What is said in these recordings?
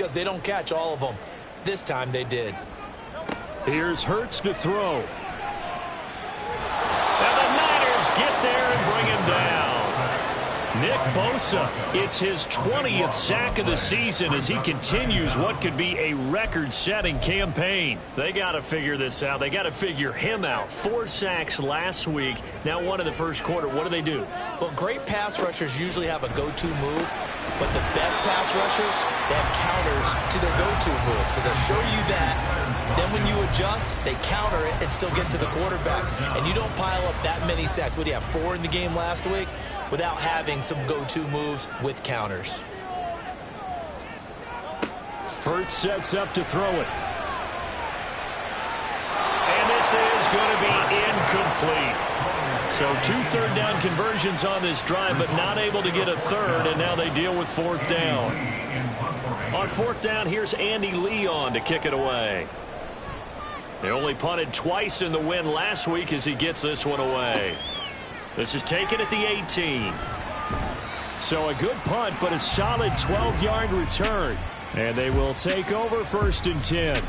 because they don't catch all of them. This time they did. Here's Hurts to throw. And the Niners get there and bring him down. Nick Bosa, it's his 20th sack of the season as he continues what could be a record-setting campaign. They got to figure this out. They got to figure him out. 4 sacks last week. Now one in the first quarter. What do? Well, great pass rushers usually have a go-to move, but the best pass rushers, they have counters to their go-to move. So they'll show you that. Then when you adjust, they counter it and still get to the quarterback. And you don't pile up that many sacks. What do you have, 4 in the game last week? Without having some go-to moves with counters. Hurts sets up to throw it. And this is going to be incomplete. So 2 third-down conversions on this drive, but not able to get a third, and now they deal with 4th down. On 4th down, here's Andy Leon to kick it away. They only punted twice in the win last week as he gets this one away. This is taken at the 18. So a good punt, but a solid 12-yard return. And they will take over 1st and 10.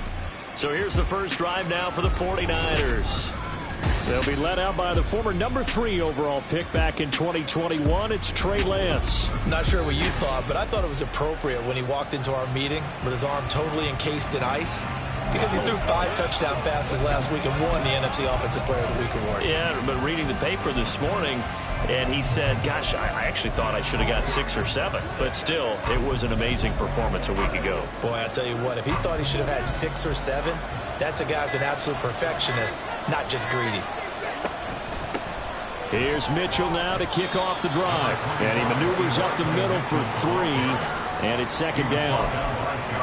So here's the first drive now for the 49ers. They'll be led out by the former number 3 overall pick back in 2021. It's Trey Lance. Not sure what you thought, but I thought it was appropriate when he walked into our meeting with his arm totally encased in ice. Because he threw 5 touchdown passes last week and won the NFC Offensive Player of the Week award. Yeah, but reading the paper this morning, and he said, gosh, I actually thought I should have got 6 or 7. But still, it was an amazing performance a week ago. Boy, I tell you what, if he thought he should have had 6 or 7, that's a guy's an absolute perfectionist, not just greedy. Here's Mitchell now to kick off the drive. And he maneuvers up the middle for 3, and it's 2nd down.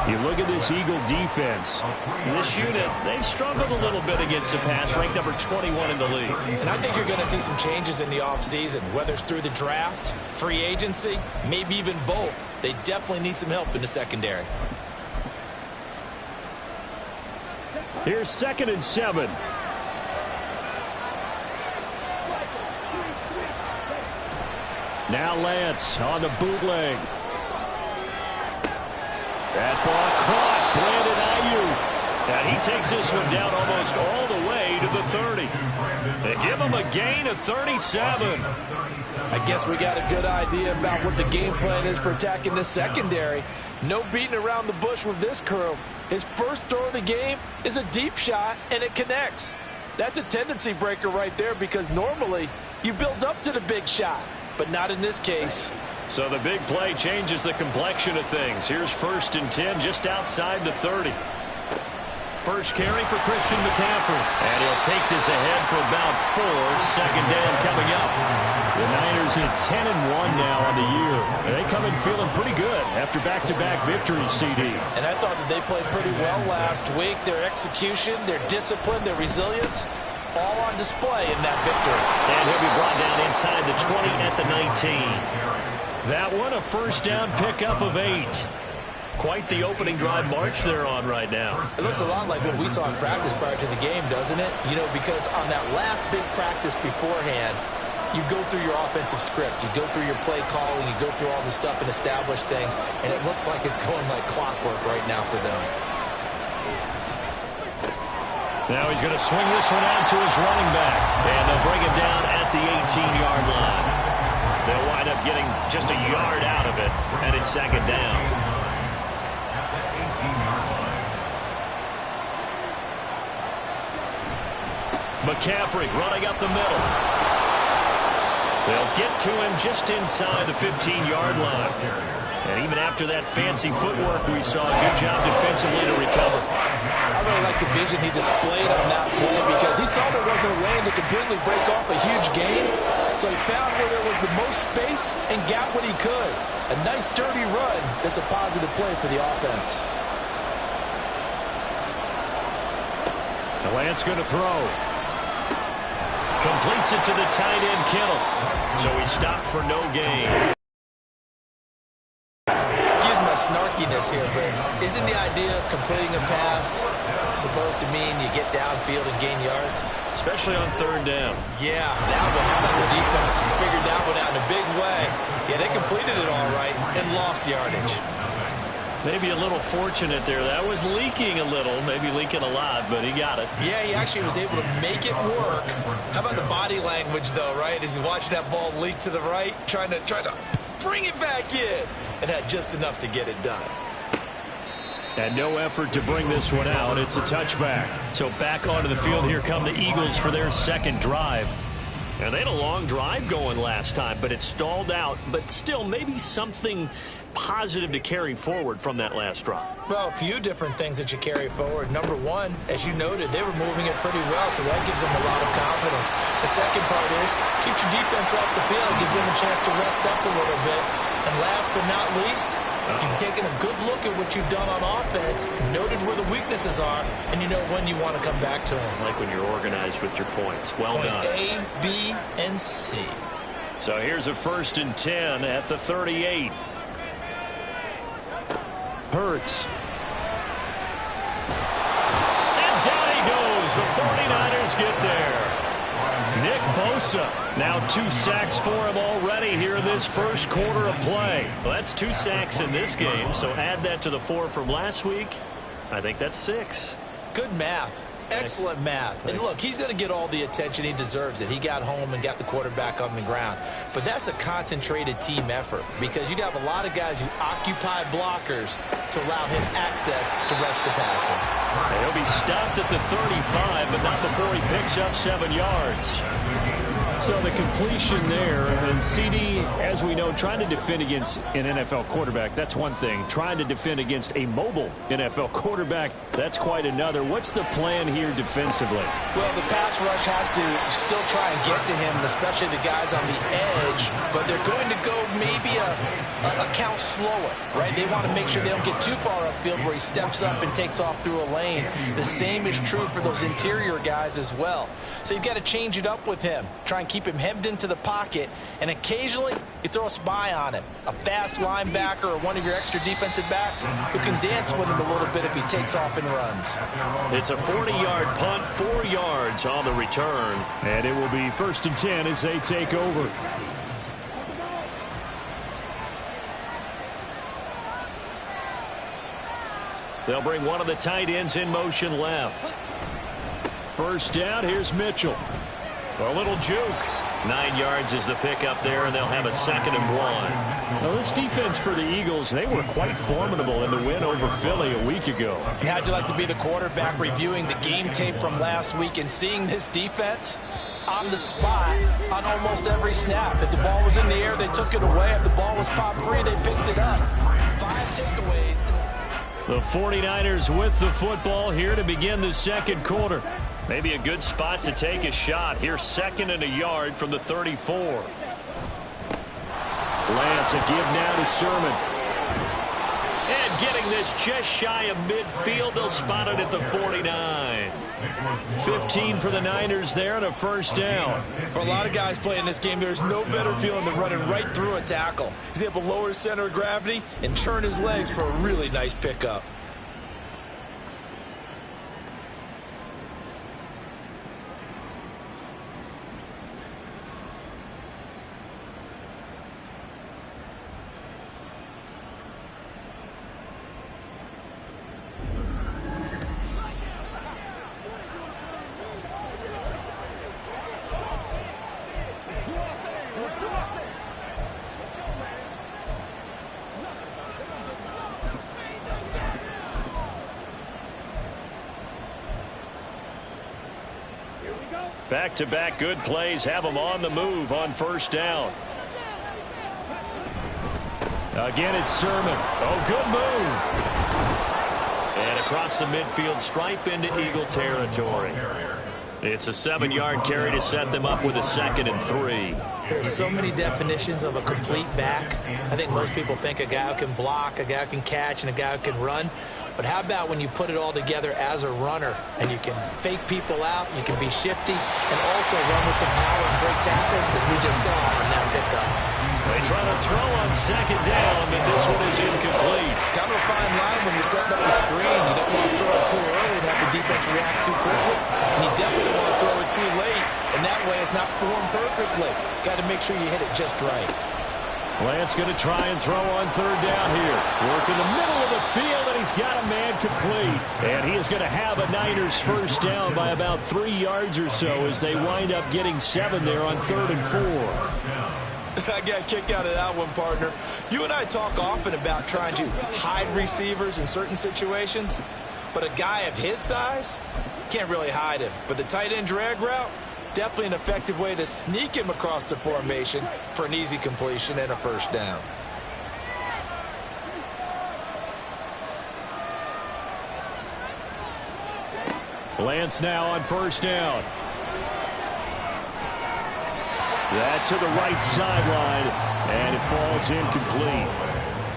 You look at this Eagle defense. This unit, they've struggled a little bit against the pass, ranked number 21 in the league. And I think you're going to see some changes in the offseason, whether it's through the draft, free agency, maybe even both. They definitely need some help in the secondary. Here's 2nd and 7. Now Lance on the bootleg. That ball caught. Brandon Ayuk. And he takes this one down almost all the way to the 30. They give him a gain of 37. I guess we got a good idea about what the game plan is for attacking the secondary. No beating around the bush with this crew. His first throw of the game is a deep shot, and it connects. That's a tendency breaker right there because normally you build up to the big shot, but not in this case. So the big play changes the complexion of things. Here's 1st and 10 just outside the 30. First carry for Christian McCaffrey. And he'll take this ahead for about 4. 2nd down coming up. The Niners at 10-1 now on the year. And they come in feeling pretty good after back-to-back victories, CD. And I thought that they played pretty well last week. Their execution, their discipline, their resilience, all on display in that victory. And he'll be brought down inside the 20 at the 19. That one, a first down pickup of 8. Quite the opening drive march they're on right now. It looks a lot like what we saw in practice prior to the game, doesn't it? You know, because on that last big practice beforehand, you go through your offensive script. You go through your play calling. You go through all the stuff and establish things. And it looks like it's going like clockwork right now for them. Now he's going to swing this one out to his running back. And they'll bring him down at the 18-yard line. They'll wind up getting just a yard out of it, and it's 2nd down. McCaffrey running up the middle. They'll get to him just inside the 15-yard line. And even after that fancy footwork we saw, good job defensively to recover. I really like the vision he displayed on that play because he saw there wasn't a lane to completely break off a huge gain. So he found where there was the most space and got what he could. A nice, dirty run that's a positive play for the offense. The Lance going to throw. Completes it to the tight end, Kittle. So he stopped for no gain. Excuse my snarkiness here, but isn't the idea of completing a pass supposed to mean you get downfield and gain yards? Especially on 3rd down. Yeah, that one. How about the defense? You figured that one out in a big way. Yeah, they completed it all right and lost yardage. Maybe a little fortunate there. That was leaking a little, maybe leaking a lot, but he got it. Yeah, he actually was able to make it work. How about the body language, though, right? As he watched that ball leak to the right, trying to bring it back in, and had just enough to get it done. And no effort to bring this one out. It's a touchback. So back onto the field, here come the Eagles for their second drive. And they had a long drive going last time, but it stalled out. But still, maybe something positive to carry forward from that last drive. Well, a few different things that you carry forward. Number one, as you noted, they were moving it pretty well, so that gives them a lot of confidence. The second part is, keeps your defense off the field, gives them a chance to rest up a little bit. And last but not least, you've taken a good look at what you've done on offense, noted where the weaknesses are, and you know when you want to come back to them. Like when you're organized with your points. Well done. A, B, and C. So here's a 1st and 10 at the 38. Hurts. And down he goes. The 49ers get there. Nick Bosa, now 2 sacks for him already here in this first quarter of play. Well, that's 2 sacks in this game, so add that to the 4 from last week. I think that's 6. Good math. Excellent math. And look, he's going to get all the attention. He deserves it. He got home and got the quarterback on the ground. But that's a concentrated team effort because you have a lot of guys who occupy blockers to allow him access to rush the passer. He'll be stopped at the 35, but not before he picks up 7 yards. So the completion there, and CD, as we know, trying to defend against an NFL quarterback, that's one thing. Trying to defend against a mobile NFL quarterback, that's quite another. What's the plan here defensively? Well, the pass rush has to still try and get to him, especially the guys on the edge, but they're going to go maybe a count slower, right? They want to make sure they don't get too far upfield where he steps up and takes off through a lane. The same is true for those interior guys as well. So you've got to change it up with him. Try and keep him hemmed into the pocket, and occasionally you throw a spy on him. A fast linebacker or one of your extra defensive backs who can dance with him a little bit if he takes off and runs. It's a 40-yard punt, 4 yards on the return. And it will be 1st and 10 as they take over. They'll bring one of the tight ends in motion left. First down, here's Mitchell. A little juke. 9 yards is the pickup there, and they'll have a 2nd and 1. Well, this defense for the Eagles, they were quite formidable in the win over Philly a week ago. And how'd you like to be the quarterback reviewing the game tape from last week and seeing this defense on the spot on almost every snap? If the ball was in the air, they took it away. If the ball was popped free, they picked it up. 5 takeaways. The 49ers with the football here to begin the second quarter. Maybe a good spot to take a shot. Here's 2nd and a yard from the 34. Lance, a give now to Sermon. And getting this just shy of midfield. They'll spot it at the 49. 15 for the Niners there and a 1st down. For a lot of guys playing this game, there's no better feeling than running right through a tackle. He's able to lower his center of gravity and turn his legs for a really nice pickup. Back-to-back good plays have them on the move on 1st down. Again, it's Sermon. Oh, good move. And across the midfield stripe into Eagle territory. It's a 7-yard carry to set them up with a 2nd and 3. There's so many definitions of a complete back. I think most people think a guy who can block, a guy who can catch, and a guy who can run. But how about when you put it all together as a runner and you can fake people out, you can be shifty, and also run with some power and break tackles, as we just saw on that pickup. They try to throw on 2nd down, but this one is incomplete. Kind of a fine line when you're setting up the screen. You don't want to throw it too early and have the defense react too quickly. And you definitely don't want to throw it too late, and that way it's not formed perfectly. Got to make sure you hit it just right. Lance going to try and throw on third down here. Work in the middle of the field, and he's got a man complete. And he is going to have a Niners first down by about 3 yards or so as they wind up getting 7 there on 3rd and 4. I got a kick out of that one, partner. You and I talk often about trying to hide receivers in certain situations, but a guy of his size can't really hide him. But the tight end drag route, definitely an effective way to sneak him across the formation for an easy completion and a first down. Lance now on first down. That to the right sideline, and it falls incomplete.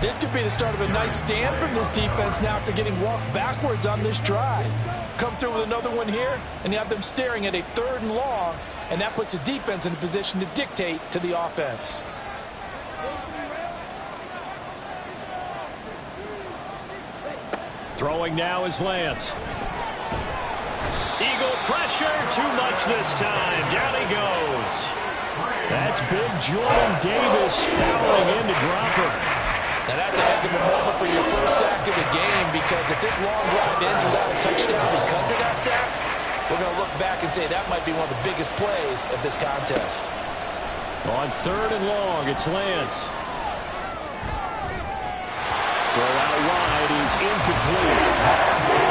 This could be the start of a nice stand from this defense now after getting walked backwards on this drive. Come through with another one here, and you have them staring at a 3rd and long, and that puts the defense in a position to dictate to the offense. Throwing now is Lance. Eagle pressure, too much this time. Down he goes. That's big Jordan Davis powering in to drop him. Now that's a heck of a moment for your first sack of the game, because if this long drive ends without a touchdown because of that sack, we're going to look back and say that might be one of the biggest plays of this contest. On 3rd and long, it's Lance. Throw out wide is incomplete.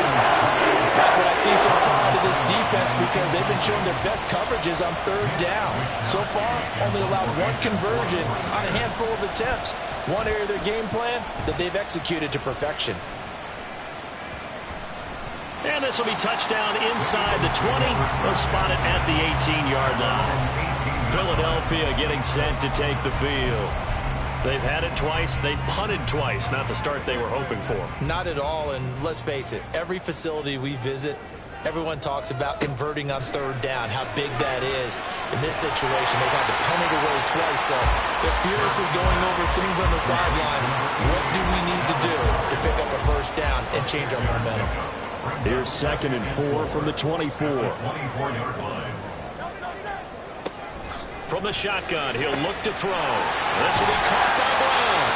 That's what I see so far out of this defense, because they've been showing their best coverages on 3rd down. So far, only allowed 1 conversion on a handful of attempts. One area of their game plan that they've executed to perfection. And this will be touchdown inside the 20. They'll spot it at the 18-yard line. Philadelphia getting set to take the field. They've had it twice. They've punted twice. Not the start they were hoping for. Not at all, and let's face it, every facility we visit, everyone talks about converting on 3rd down, how big that is. In this situation, they've had to punt it away twice, so they're furiously going over things on the sidelines. What do we need to do to pick up a first down and change our momentum? Here's 2nd and 4 from the 24. From the shotgun, he'll look to throw. This will be caught by Brown.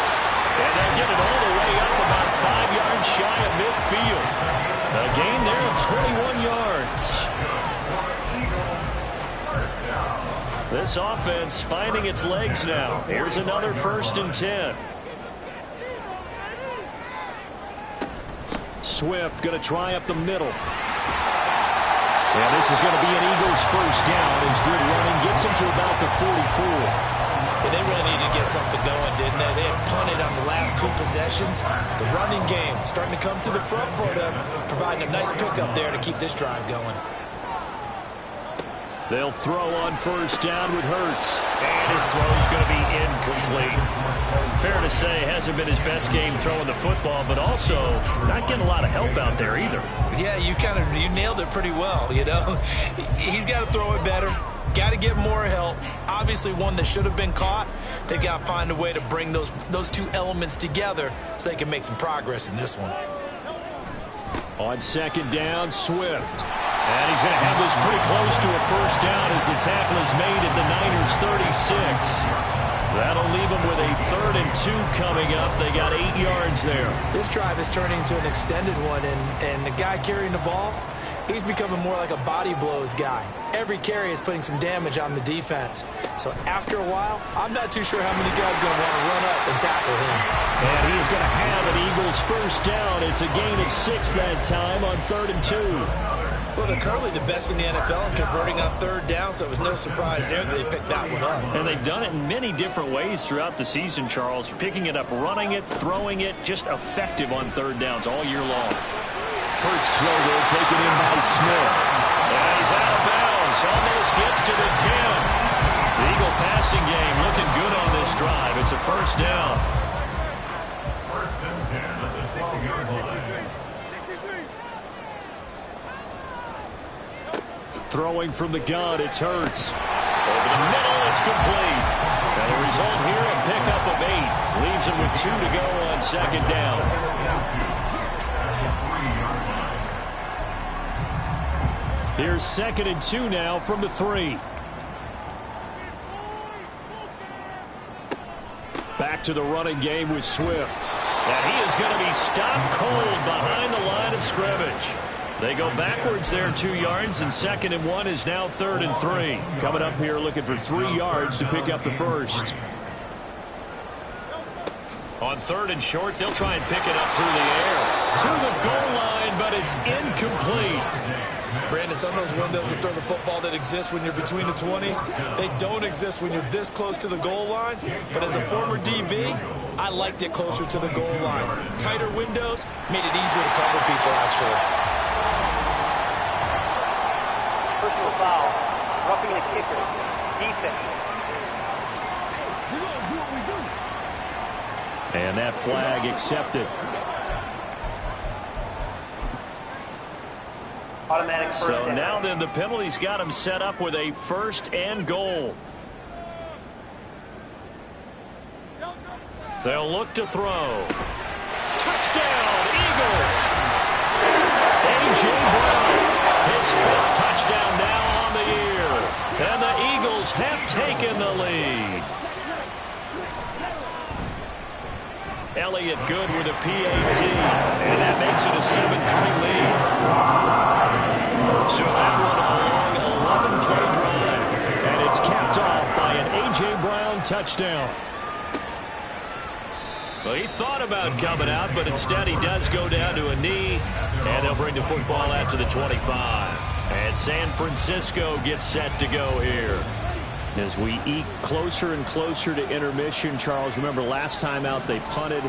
And they'll get it all the way up about 5 yards shy of midfield. A gain there of 21 yards. This offense finding its legs now. Here's another 1st and 10. Swift going to try up the middle. And this is going to be an Eagles first down. His good running gets him to about the 44. And they really needed to get something going, didn't they? They had punted on the last 2 possessions. The running game starting to come to the front for them, providing a nice pickup there to keep this drive going. They'll throw on first down with Hurts. And his throw is going to be incomplete. Fair to say, hasn't been his best game throwing the football, but also not getting a lot of help out there either. Yeah, you nailed it pretty well, you know. He's got to throw it better. Got to get more help. Obviously one that should have been caught. They've got to find a way to bring those 2 elements together so they can make some progress in this one. On 2nd down, Swift. And he's going to have this pretty close to a first down as the tackle is made at the Niners' 36. That'll leave them with a 3rd and 2 coming up. They got 8 yards there. This drive is turning into an extended one, and the guy carrying the ball, he's becoming more like a body blows guy. Every carry is putting some damage on the defense. So after a while, I'm not too sure how many guys are going to want to run up and tackle him. And he is going to have an Eagles first down. It's a gain of 6 that time on 3rd and 2. Well, they're currently the best in the NFL in converting on 3rd down, so it was no surprise there that they picked that one up. And they've done it in many different ways throughout the season, Charles. Picking it up, running it, throwing it, just effective on 3rd downs all year long. Hurts throw there, taken in by Smith. And he's out of bounds, almost gets to the 10. The Eagle passing game looking good on this drive. It's a first down. 1st and 10 at the 12-yard line. Throwing from the gun, it's Hurts. Over the middle, it's complete. And the result here, a pickup of 8. Leaves him with 2 to go on 2nd down. Here's 2nd and 2 now from the 3. back to the running game with Swift. And he is going to be stopped cold behind the line of scrimmage. They go backwards there 2 yards, and 2nd and 1 is now 3rd and 3. Coming up here looking for 3 yards to pick up the first. On 3rd and short, they'll try and pick it up through the air. To the goal line, but it's incomplete. Brandon, some of those windows to throw the football that exist when you're between the 20s, they don't exist when you're this close to the goal line. But as a former DB, I liked it closer to the goal line. Tighter windows made it easier to cover people, actually. Personal foul, roughing the kicker, defense. And that flag accepted. Automatic first down. So now then the penalty's got him set up with a 1st and goal. They'll look to throw. Touchdown, Eagles! A.J. Brown, his 5th touchdown now on the year. And the Eagles have taken the lead. Elliott good with a PAT, and that makes it a 7-3 lead. So that one a long 11-play drive, and it's capped off by an A.J. Brown touchdown. Well, he thought about coming out, but instead he does go down to a knee, and they'll bring the football out to the 25. And San Francisco gets set to go here. As we eke closer and closer to intermission, Charles, remember last time out they punted.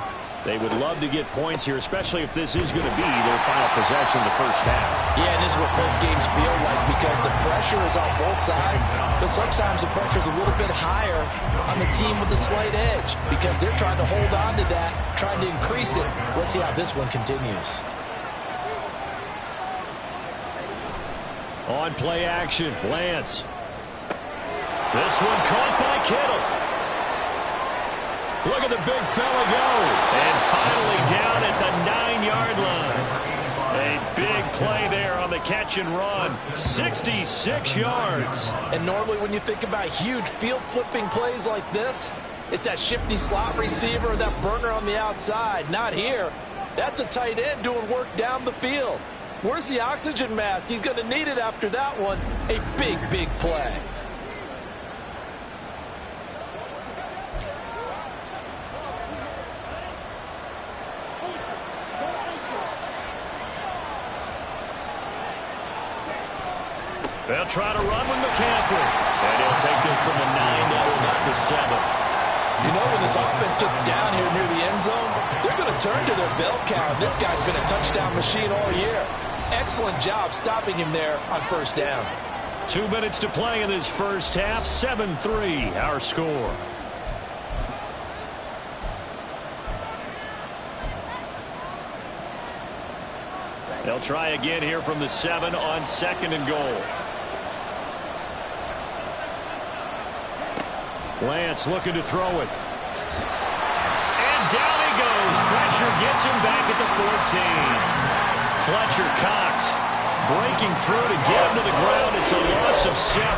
They would love to get points here, especially if this is going to be their final possession of the first half. Yeah, and this is what close games feel like because the pressure is on both sides, but sometimes the pressure is a little bit higher on the team with the slight edge because they're trying to hold on to that, trying to increase it. Let's see how this one continues. On play action, Lance. This one caught by Kittle. Look at the big fella go. And finally down at the 9-yard line. A big play there on the catch and run. 66 yards. And normally when you think about huge field flipping plays like this, it's that shifty slot receiver or that burner on the outside. Not here. That's a tight end doing work down the field. Where's the oxygen mask? He's going to need it after that one. A big, big play. They'll try to run with McCaffrey. And he'll take this from the 9 down to the 7. You know, when this offense gets down here near the end zone, they're going to turn to their bell cow. This guy's been a touchdown machine all year. Excellent job stopping him there on first down. 2 minutes to play in this first half. 7-3, our score. They'll try again here from the 7 on 2nd and goal. Lance looking to throw it. And down he goes. Pressure gets him back at the 14. Fletcher Cox breaking through to get him to the ground. It's a loss of 7.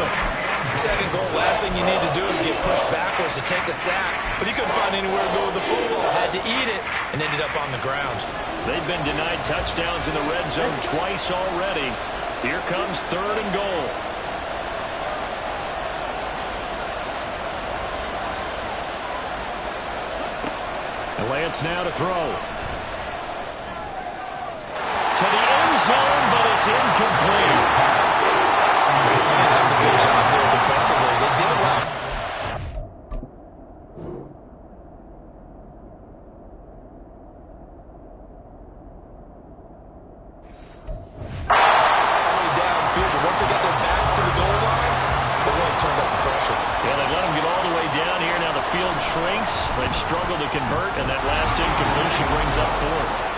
Second goal, last thing you need to do is get pushed backwards to take a sack. But he couldn't find anywhere to go with the football. Had to eat it and ended up on the ground. They've been denied touchdowns in the red zone twice already. Here comes 3rd and goal. And Lance now to throw. To the end zone, but it's incomplete. Yeah, that's a good job there defensively. They did it well. Downfield, but once they got their backs to the goal line, they really turned up the pressure. Yeah, they let them get all the way down here. Now the field shrinks. They've struggled to convert, and that last incompletion brings up 4th.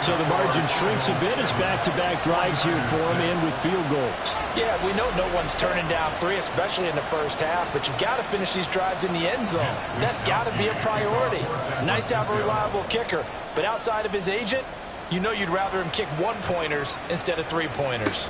So the margin shrinks a bit as back-to-back drives here for them and with field goals. Yeah, we know no one's turning down 3, especially in the first half, but you've got to finish these drives in the end zone. That's got to be a priority. Nice to have a reliable kicker, but outside of his agent, you know you'd rather him kick 1-pointers instead of 3-pointers.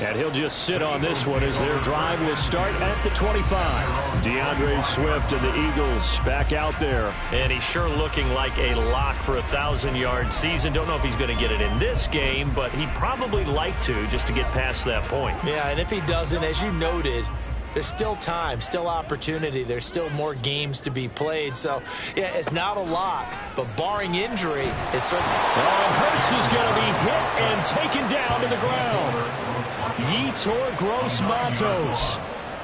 And he'll just sit on this one as their drive will start at the 25. DeAndre Swift and the Eagles back out there. And he's sure looking like a lock for a 1,000-yard season. Don't know if he's going to get it in this game, but he'd probably like to just to get past that point. Yeah, and if he doesn't, as you noted, there's still time, still opportunity. There's still more games to be played. So, yeah, it's not a lock, but barring injury, it's certainly... And Hurts is going to be hit and taken down to the ground. Yetur Gross-Matos.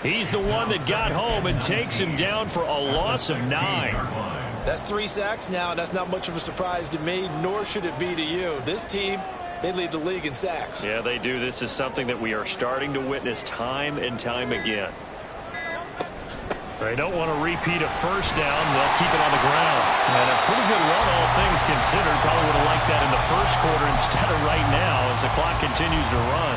He's the one that got home and takes him down for a loss of 9. That's 3 sacks now, and that's not much of a surprise to me, nor should it be to you. This team, they lead the league in sacks. Yeah, they do. This is something that we are starting to witness time and time again. They don't want to repeat a first down. They'll keep it on the ground. And a pretty good run, all things considered. Probably would have liked that in the first quarter instead of right now as the clock continues to run.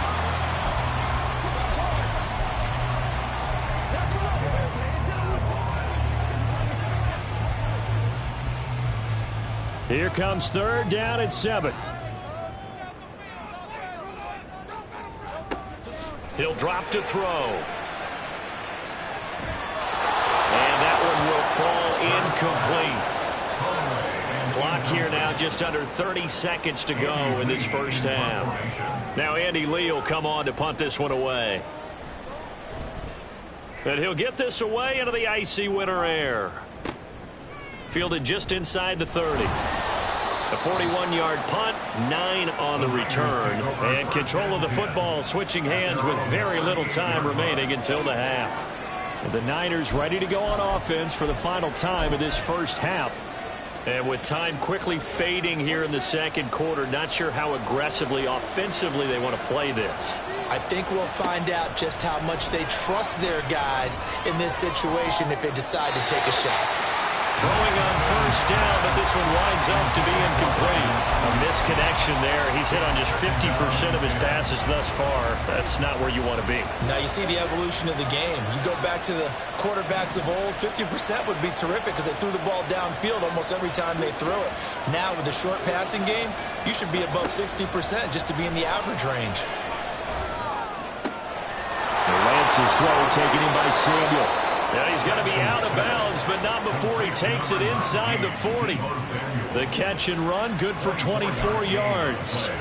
Here comes 3rd down at 7. He'll drop to throw. And that one will fall incomplete. Clock here now just under 30 seconds to go in this first half. Now Andy Lee will come on to punt this one away. And he'll get this away into the icy winter air. Fielded just inside the 30. A 41-yard punt, 9 on the return. And control of the football switching hands with very little time remaining until the half. And the Niners ready to go on offense for the final time of this first half. And with time quickly fading here in the second quarter, not sure how aggressively, offensively they want to play this. I think we'll find out just how much they trust their guys in this situation if they decide to take a shot. Throwing on first down, but this one winds up to be incomplete. A misconnection there. He's hit on just 50% of his passes thus far. That's not where you want to be. Now you see the evolution of the game. You go back to the quarterbacks of old, 50% would be terrific because they threw the ball downfield almost every time they threw it. Now with the short passing game, you should be above 60% just to be in the average range. Lance's throw taken in by Samuel. Now he's going to be out of bounds, but not before he takes it inside the 40. The catch and run, good for 24 yards.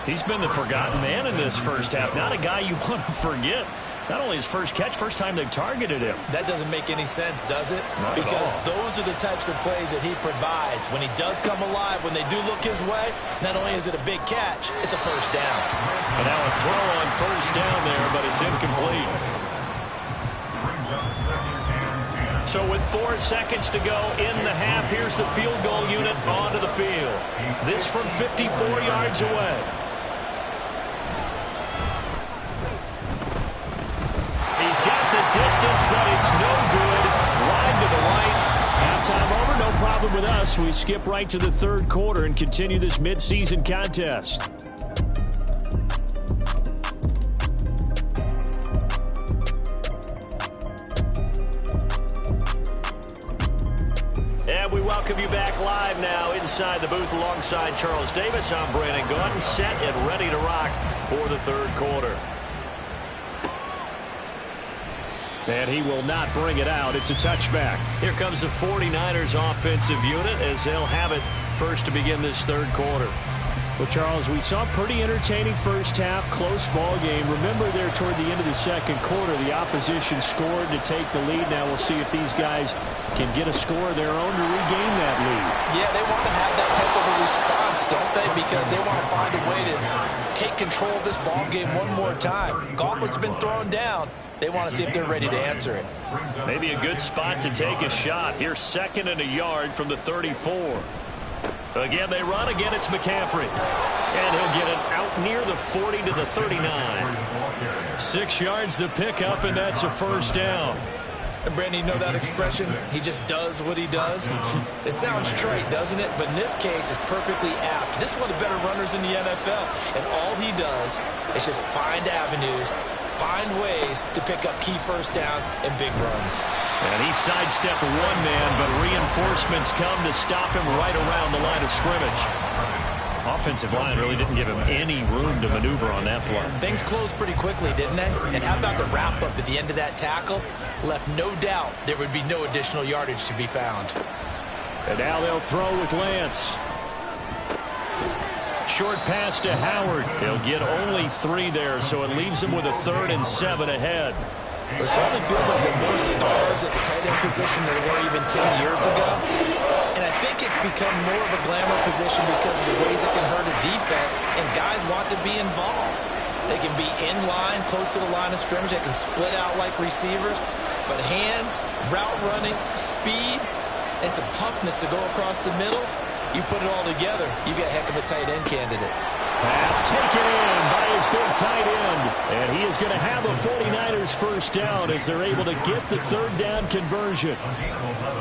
He's been the forgotten man in this first half. Not a guy you want to forget. Not only his first catch, first time they've targeted him. That doesn't make any sense, does it? Not because at all. Those are the types of plays that he provides. When he does come alive, when they do look his way, not only is it a big catch, it's a first down. And now a throw on first down there, but it's incomplete. So with 4 seconds to go in the half, here's the field goal unit onto the field. This from 54 yards away. He's got the distance, but it's no good. Wide to the right. Halftime over, no problem with us. We skip right to the third quarter and continue this midseason contest. And we welcome you back live now inside the booth alongside Charles Davis. I'm Brandon Gaudin, set and ready to rock for the third quarter. And he will not bring it out. It's a touchback. Here comes the 49ers offensive unit as they'll have it first to begin this third quarter. Well, Charles, we saw a pretty entertaining first half, close ball game. Remember there toward the end of the second quarter, the opposition scored to take the lead. Now we'll see if these guys can get a score of their own to regain that lead. Yeah, they want to have that type of a response, don't they? Because they want to find a way to take control of this ball game one more time. Gauntlet's been thrown down. They want to see if they're ready to answer it. Maybe a good spot to take a shot. Here's 2nd and a yard from the 34. Again, they run. Again, it's McCaffrey. And he'll get it out near the 40 to the 39. 6 yards the pickup, and that's a first down. And Brandon, you know that expression? He just does what he does. It sounds trite, doesn't it? But in this case, it's perfectly apt. This is one of the better runners in the NFL. And all he does is just find avenues, find ways to pick up key first downs and big runs. And he sidestepped one man, but reinforcements come to stop him right around the line of scrimmage. Offensive line really didn't give him any room to maneuver on that play. Things closed pretty quickly, didn't they? And how about the wrap-up at the end of that tackle? Left no doubt there would be no additional yardage to be found. And now they'll throw with Lance. Short pass to Howard. He'll get only 3 there, so it leaves him with a 3rd and 7 ahead. It certainly feels like there are more stars at the tight end position than there were even 10 years ago. And I think it's become more of a glamour position because of the ways it can hurt a defense, and guys want to be involved. They can be in line, close to the line of scrimmage. They can split out like receivers. But hands, route running, speed, and some toughness to go across the middle, you put it all together, you get a heck of a tight end candidate. Pass taken in by his big tight end. And he is going to have a 49ers first down as they're able to get the 3rd down conversion.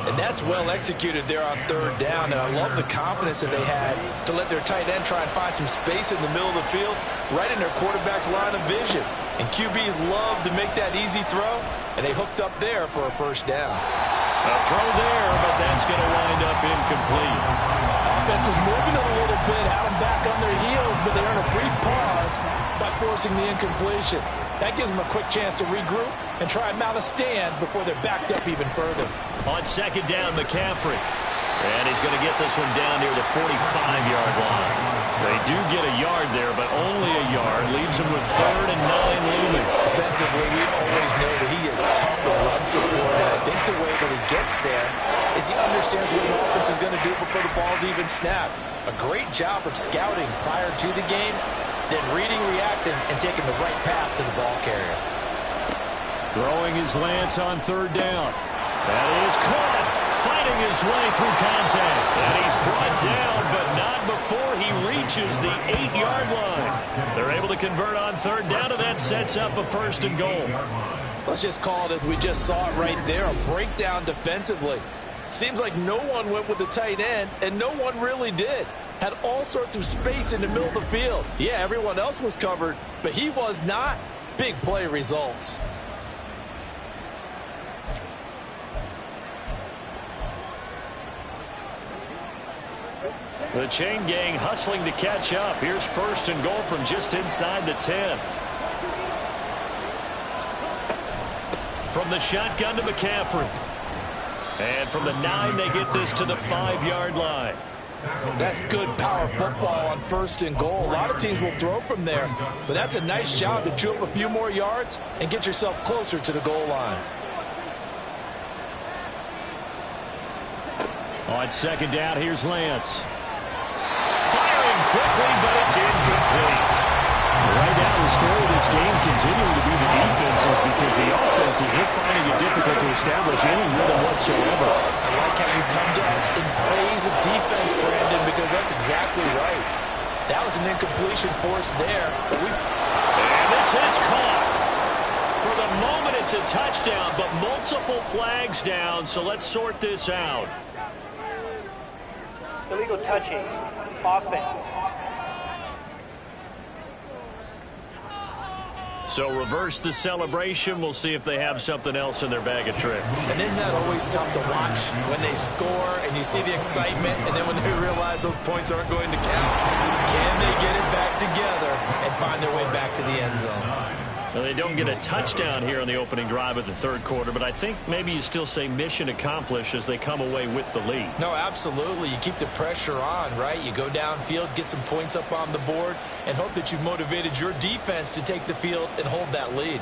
And that's well executed there on 3rd down. And I love the confidence that they had to let their tight end try and find some space in the middle of the field, right in their quarterback's line of vision. And QBs love to make that easy throw, and they hooked up there for a first down. A throw there, but that's going to wind up incomplete. Offense was moving it a little bit, had them back on their heels, but they earned a brief pause by forcing the incompletion. That gives them a quick chance to regroup and try and mount a stand before they're backed up even further. On 2nd down, McCaffrey. And he's going to get this one down near the 45-yard line. They do get a yard there, but only a yard. Leaves him with 3rd and 9 looming. Defensively, we always know that he is tough with run support, and I think the way that he gets there is he understands what an offense is going to do before the ball's even snapped. A great job of scouting prior to the game, then reading, reacting, and taking the right path to the ball carrier. Throwing his Lance on 3rd down. That is caught, fighting his way through contact. And he's brought down, but not before he reaches the 8-yard line. They're able to convert on 3rd down, and that sets up a 1st and goal. Let's just call it as we just saw it right there, a breakdown defensively. Seems like no one went with the tight end, and no one really did. Had all sorts of space in the middle of the field. Yeah, everyone else was covered, but he was not. Big play results. The chain gang hustling to catch up. Here's 1st and goal from just inside the 10. From the shotgun to McCaffrey. And from the 9, they get this to the 5-yard line. That's good power football on 1st and goal. A lot of teams will throw from there, but that's a nice job to chew up a few more yards and get yourself closer to the goal line. On 2nd down, here's Lance. Firing quickly, but it's incomplete. Right now, the story of this game continuing to be the defenses because the offenses, they're finding it difficult to establish any rhythm whatsoever. I like how you come to us in praise of defense, Brandon, because that's exactly right. That was an incompletion force there. And this is caught. For the moment, it's a touchdown, but multiple flags down, so let's sort this out. Illegal touching. Offense. So reverse the celebration. We'll see if they have something else in their bag of tricks. And isn't that always tough to watch when they score and you see the excitement and then when they realize those points aren't going to count? Can they get it back together and find their way back to the end zone? Now, they don't get a touchdown here in the opening drive of the 3rd quarter, but I think maybe you still say mission accomplished as they come away with the lead. No, absolutely. You keep the pressure on, right? You go downfield, get some points up on the board, and hope that you've motivated your defense to take the field and hold that lead.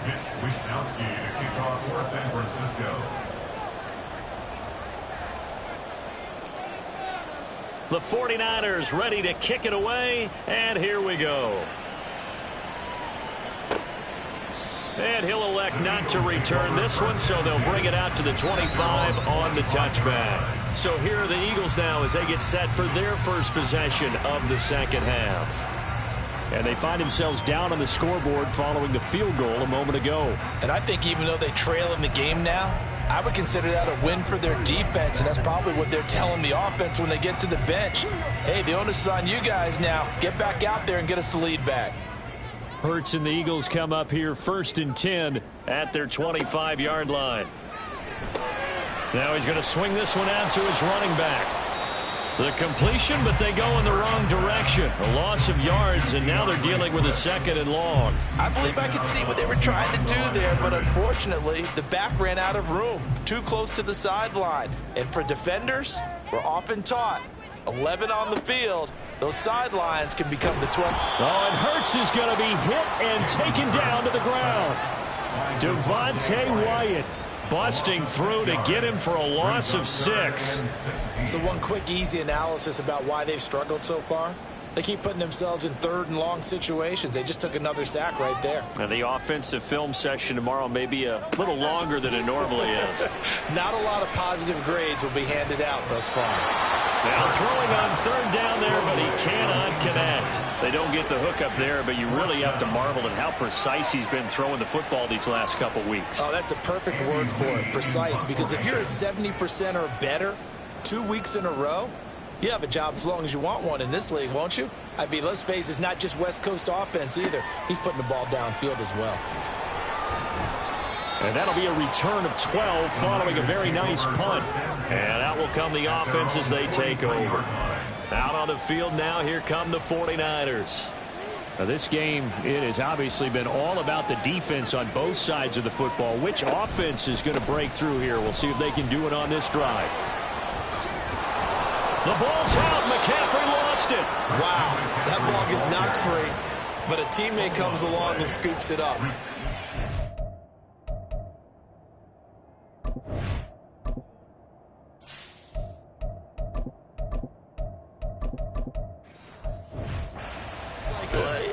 Mitch Wishnowsky to kick off for San Francisco. The 49ers ready to kick it away, and here we go. And he'll elect not to return this one, so they'll bring it out to the 25 on the touchback. So here are the Eagles now as they get set for their first possession of the 2nd half. And they find themselves down on the scoreboard following the field goal a moment ago. And I think even though they trail in the game now, I would consider that a win for their defense, and that's probably what they're telling the offense when they get to the bench. Hey, the onus is on you guys now. Get back out there and get us the lead back. Hurts and the Eagles come up here 1st and 10 at their 25-yard line. Now he's going to swing this one out to his running back. The completion, but they go in the wrong direction. A loss of yards, and now they're dealing with a 2nd and long. I believe I could see what they were trying to do there, but unfortunately, the back ran out of room, too close to the sideline. And for defenders, we're often taught, 11 on the field, those sidelines can become the 12. Oh, and Hurts is going to be hit and taken down to the ground. Devontae Wyatt busting through to get him for a loss of 6. So one quick, easy analysis about why they've struggled so far. They keep putting themselves in 3rd and long situations. They just took another sack right there. And the offensive film session tomorrow may be a little longer than it normally is. Not a lot of positive grades will be handed out thus far. Now throwing on 3rd down there, but he cannot connect. They don't get the hook up there, but you really have to marvel at how precise he's been throwing the football these last couple weeks. Oh, that's the perfect word for it, precise. Because if you're at 70% or better 2 weeks in a row, you have a job as long as you want one in this league, won't you? I mean, let's face it, it's not just West Coast offense either. He's putting the ball downfield as well. And that'll be a return of 12 following a very nice punt. And out will come the offense as they take over. Out on the field now, here come the 49ers. Now this game, it has obviously been all about the defense on both sides of the football. Which offense is going to break through here? We'll see if they can do it on this drive. The ball's out. McCaffrey lost it. Wow, that ball gets knocked free, but a teammate comes along and scoops it up.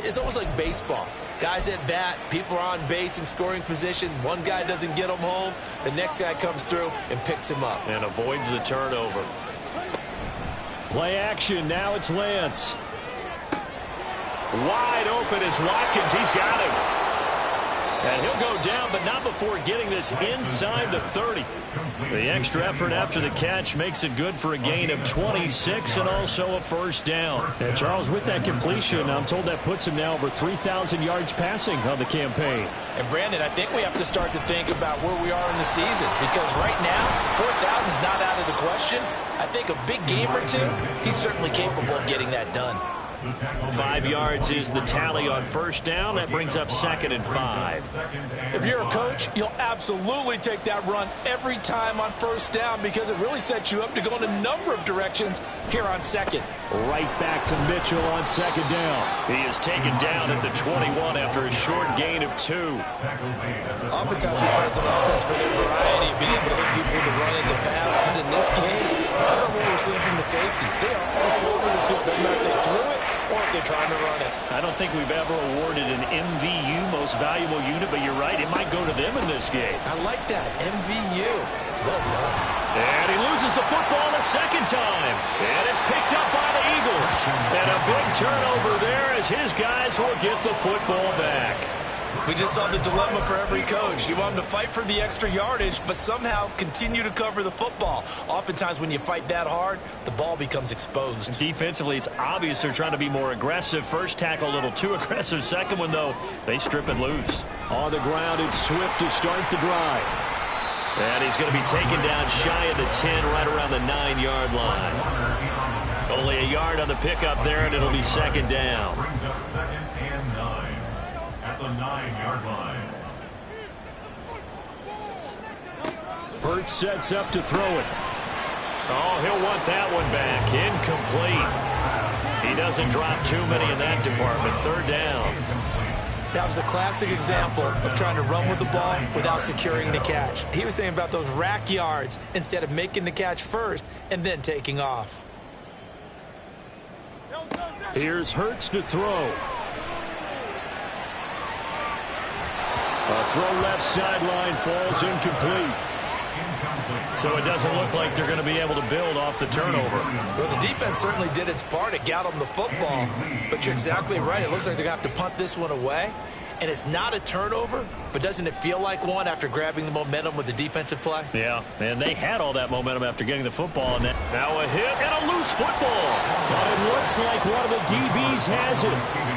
It's almost like baseball. Guys at bat, people are on base in scoring position. One guy doesn't get him home. The next guy comes through and picks him up. And avoids the turnover. Play action. Now it's Lance. Wide open is Watkins. He's got him. And he'll go down, but not before getting this inside the 30. The extra effort after the catch makes it good for a gain of 26 and also a 1st down. And Charles, with that completion, I'm told that puts him now over 3,000 yards passing on the campaign. And Brandon, I think we have to start to think about where we are in the season, because right now, 4,000 is not out of the question. I think a big game or two, he's certainly capable of getting that done. 5 yards is the tally on 1st down. That brings up 2nd and 5. If you're a coach, you'll absolutely take that run every time on 1st down, because it really sets you up to go in a number of directions here on 2nd. Right back to Mitchell on 2nd down. He is taken down at the 21 after a short gain of 2. Oftentimes we praise an offense for their variety, being able to hit people with the run and the pass. But in this game, how about what we're seeing from the safeties? They are all over the field. Doesn't matter if they threw it or if they're trying to run it. I don't think we've ever awarded an MVU, most valuable unit, but you're right, it might go to them in this game. I like that, MVU. Well done. And he loses the football a 2nd time. And it's picked up by the Eagles. And a big turnover there as his guys will get the football back. We just saw the dilemma for every coach. You want them to fight for the extra yardage, but somehow continue to cover the football. Oftentimes when you fight that hard, the ball becomes exposed. Defensively, it's obvious they're trying to be more aggressive. First tackle a little too aggressive. 2nd one, though, they strip it loose. On the ground, it's Swift to start the drive. And he's going to be taken down shy of the 10, right around the 9-yard line. Only a yard on the pickup there, and it'll be 2nd down. Brings up 2nd and 9 at the 9-yard line. Hurts sets up to throw it. Oh, he'll want that one back. Incomplete. He doesn't drop too many in that department. 3rd down. That was a classic example of trying to run with the ball without securing the catch. He was thinking about those rack yards instead of making the catch first and then taking off. Here's Hurts to throw. A throw left sideline falls incomplete. So it doesn't look like they're going to be able to build off the turnover. Well, the defense certainly did its part. It got them the football. But you're exactly right. It looks like they're going to have to punt this one away. And it's not a turnover, but doesn't it feel like one after grabbing the momentum with the defensive play? Yeah, and they had all that momentum after getting the football. And now a hit and a loose football. But it looks like one of the DBs has it.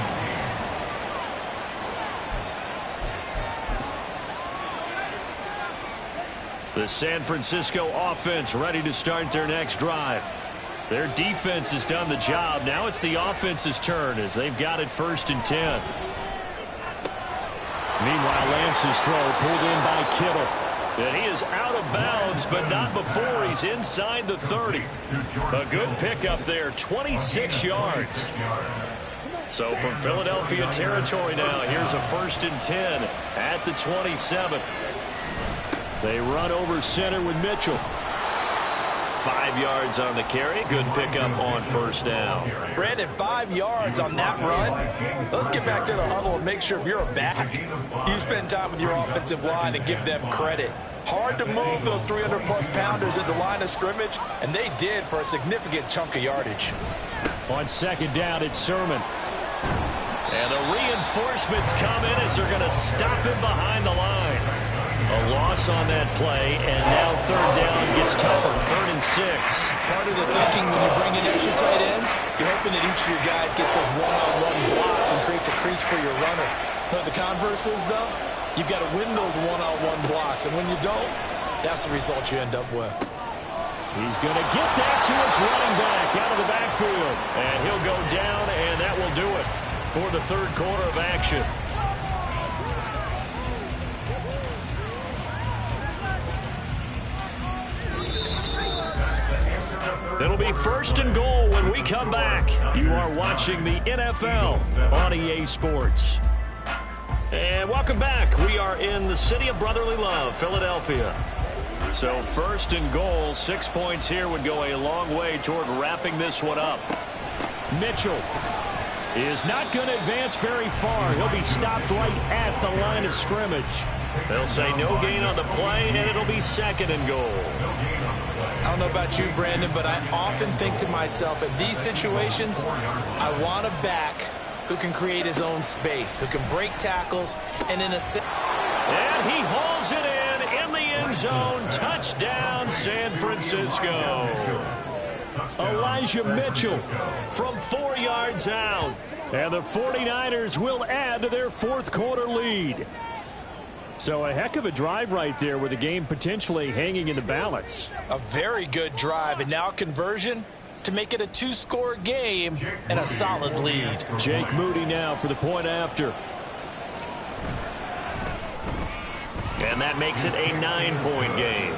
The San Francisco offense ready to start their next drive. Their defense has done the job. Now it's the offense's turn as they've got it 1st and 10. Meanwhile, Lance's throw pulled in by Kittle. And he is out of bounds, but not before he's inside the 30. A good pickup there, 26 yards. So from Philadelphia territory now, here's a 1st and 10 at the 27. They run over center with Mitchell. 5 yards on the carry. Good pickup on 1st down. Brandon, 5 yards on that run. Let's get back to the huddle and make sure if you're a back, you spend time with your offensive line and give them credit. Hard to move those 300-plus pounders at the line of scrimmage, and they did for a significant chunk of yardage. On 2nd down, it's Sermon. And the reinforcements come in as they're going to stop him behind the line. A loss on that play, and now 3rd down gets tougher, 3rd and 6. Part of the thinking when you bring in extra tight ends, you're hoping that each of your guys gets those one-on-one blocks and creates a crease for your runner. But the converse is, though, you've got to win those one-on-one blocks, and when you don't, that's the result you end up with. He's going to get that to his running back out of the backfield, and he'll go down, and that will do it for the 3rd quarter of action. It'll be 1st and goal when we come back. You are watching the NFL on EA Sports. And welcome back. We are in the city of brotherly love, Philadelphia. So 1st and goal, 6 points here would go a long way toward wrapping this one up. Mitchell is not going to advance very far. He'll be stopped right at the line of scrimmage. They'll say no gain on the play, and it'll be 2nd and goal. I don't know about you, Brandon, but I often think to myself, in these situations, I want a back who can create his own space, who can break tackles, and in a... And he hauls it in the end zone. Touchdown, San Francisco. Elijah Mitchell from 4 yards out. And the 49ers will add to their 4th quarter lead. So a heck of a drive right there with the game potentially hanging in the balance. A very good drive, and now conversion to make it a 2-score game and a solid lead. Jake Moody now for the point after. And that makes it a 9-point game.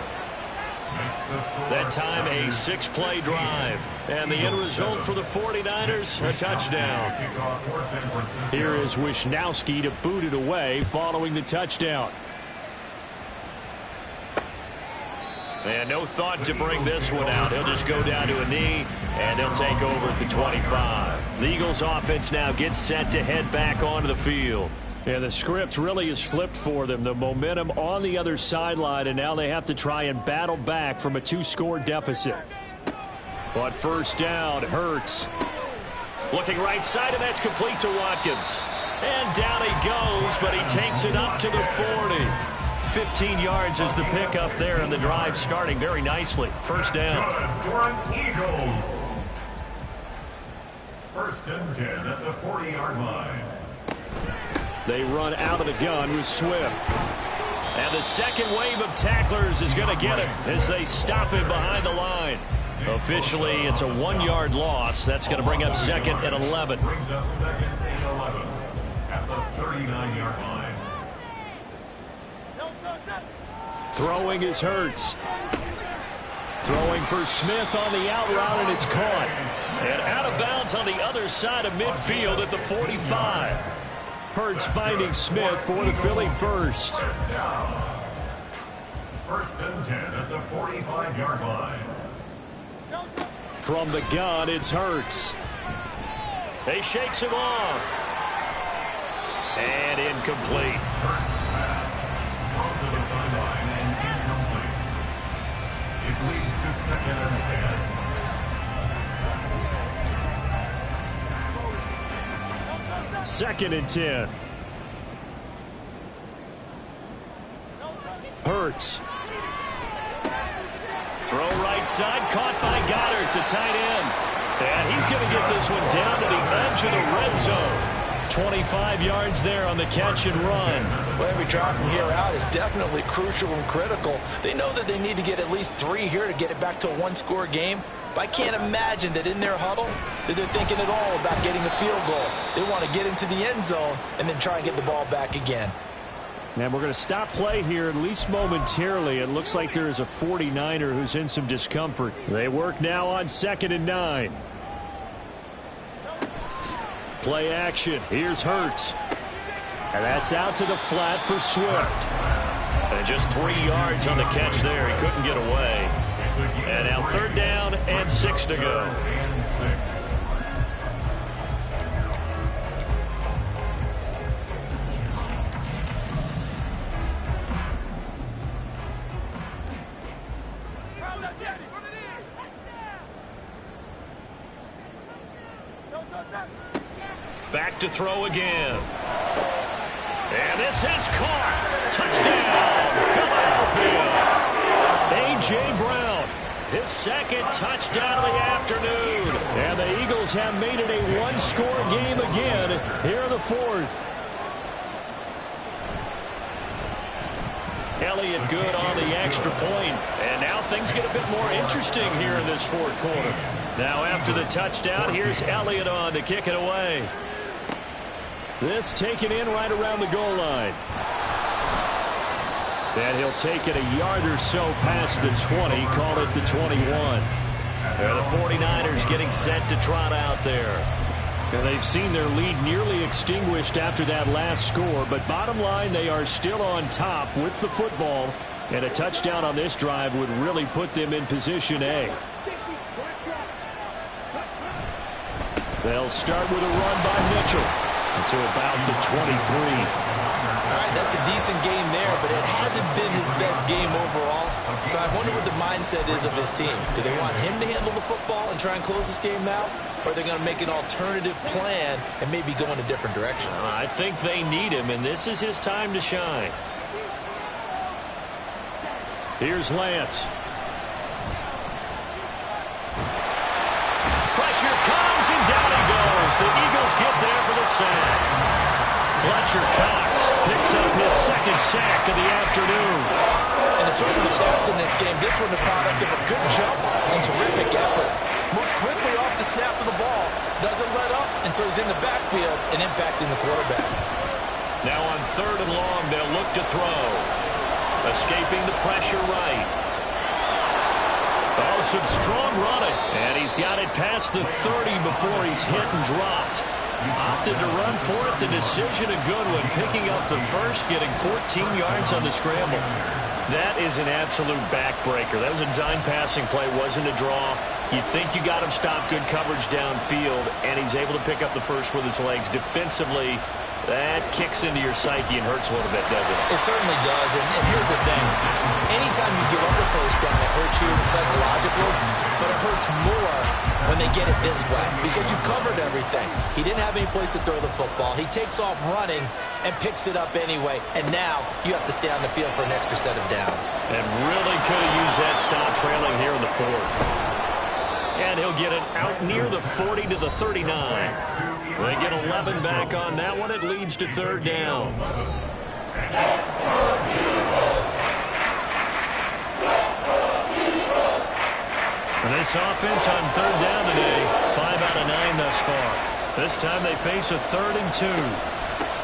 That time a 6-play drive. And the end result for the 49ers, a touchdown. Here is Wisnowski to boot it away following the touchdown. And no thought to bring this one out. He'll just go down to a knee, and they'll take over at the 25. The Eagles offense now gets set to head back onto the field. And the script really is flipped for them. The momentum on the other sideline, and now they have to try and battle back from a 2-score deficit. But 1st down, Hurts. Looking right side, and that's complete to Watkins. And down he goes, but he takes it up to the 40. 15 yards is the pickup there, and the drive starting very nicely. 1st down. Eagles. 1st and 10 at the 40-yard line. They run out of the gun with Swift. And the second wave of tacklers is going to get him as they stop him behind the line. Officially, it's a 1-yard loss. That's going to bring up 2nd and 11. Brings up 2nd and 11 at the 39-yard line. Throwing is Hurts. Throwing for Smith on the out route, and it's caught. And out of bounds on the other side of midfield at the 45. Hurts finding Smith for the Philly first. 1st and 10 at the 45-yard line. From the gun, it's Hurts. He shakes him off. And incomplete. Hurts pass. Off to the sideline and incomplete. It leads to 2nd and 10. 2nd and 10. Hurts. Throw right side, caught by Goddard, the tight end. And he's going to get this one down to the edge of the red zone. 25 yards there on the catch and run. Well, every drive from here out is definitely crucial and critical. They know that they need to get at least 3 here to get it back to a one-score game. But I can't imagine that in their huddle that they're thinking at all about getting a field goal. They want to get into the end zone and then try and get the ball back again. And we're going to stop play here, at least momentarily. It looks like there is a 49er who's in some discomfort. They work now on 2nd and 9. Play action. Here's Hurts. And that's out to the flat for Swift. And just 3 yards on the catch there. He couldn't get away. And now 3rd down and 6 to go. Back to throw again. And this is caught. Touchdown, Philadelphia. A.J. Brown, his 2nd touchdown of the afternoon. And the Eagles have made it a one-score game again here in the 4th. Elliott good on the extra point. And now things get a bit more interesting here in this 4th quarter. Now after the touchdown, here's Elliott on to kick it away. This taken in right around the goal line. And he'll take it a yard or so past the 20, call it the 21. The 49ers getting set to trot out there. And they've seen their lead nearly extinguished after that last score, but bottom line, they are still on top with the football, and a touchdown on this drive would really put them in position A. They'll start with a run by Mitchell. To about the 23. All right, that's a decent game there, but it hasn't been his best game overall. So I wonder what the mindset is of his team. Do they want him to handle the football and try and close this game out? Or are they going to make an alternative plan and maybe go in a different direction? I think they need him, and this is his time to shine. Here's Lance. Pressure comes, and down he goes. The Eagles get there for the sack. Fletcher Cox picks up his 2nd sack of the afternoon. And assortment of sacks in this game. This one the product of a good jump and terrific effort. Moves quickly off the snap of the ball. Doesn't let up until he's in the backfield and impacting the quarterback. Now on 3rd and long, they'll look to throw. Escaping the pressure right. Oh, some strong running. And he's got it past the 30 before he's hit and dropped. Opted to run for it. The decision a good one. Picking up the first, getting 14 yards on the scramble. That is an absolute backbreaker. That was a design passing play. Wasn't a draw. You think you got him stopped, good coverage downfield, and he's able to pick up the first with his legs. Defensively, that kicks into your psyche and hurts a little bit, doesn't it? It certainly does, and here's the thing. Anytime you give up the first down, it hurts you psychologically, but it hurts more when they get it this way because you've covered everything. He didn't have any place to throw the football. He takes off running and picks it up anyway, and now you have to stay on the field for an extra set of downs. And really could have used that stop trailing here in the 4th. And he'll get it out near the 40 to the 39. They get 11 back on that one. It leads to 3rd down. And this offense on 3rd down today, 5 out of 9 thus far. This time they face a 3rd and 2.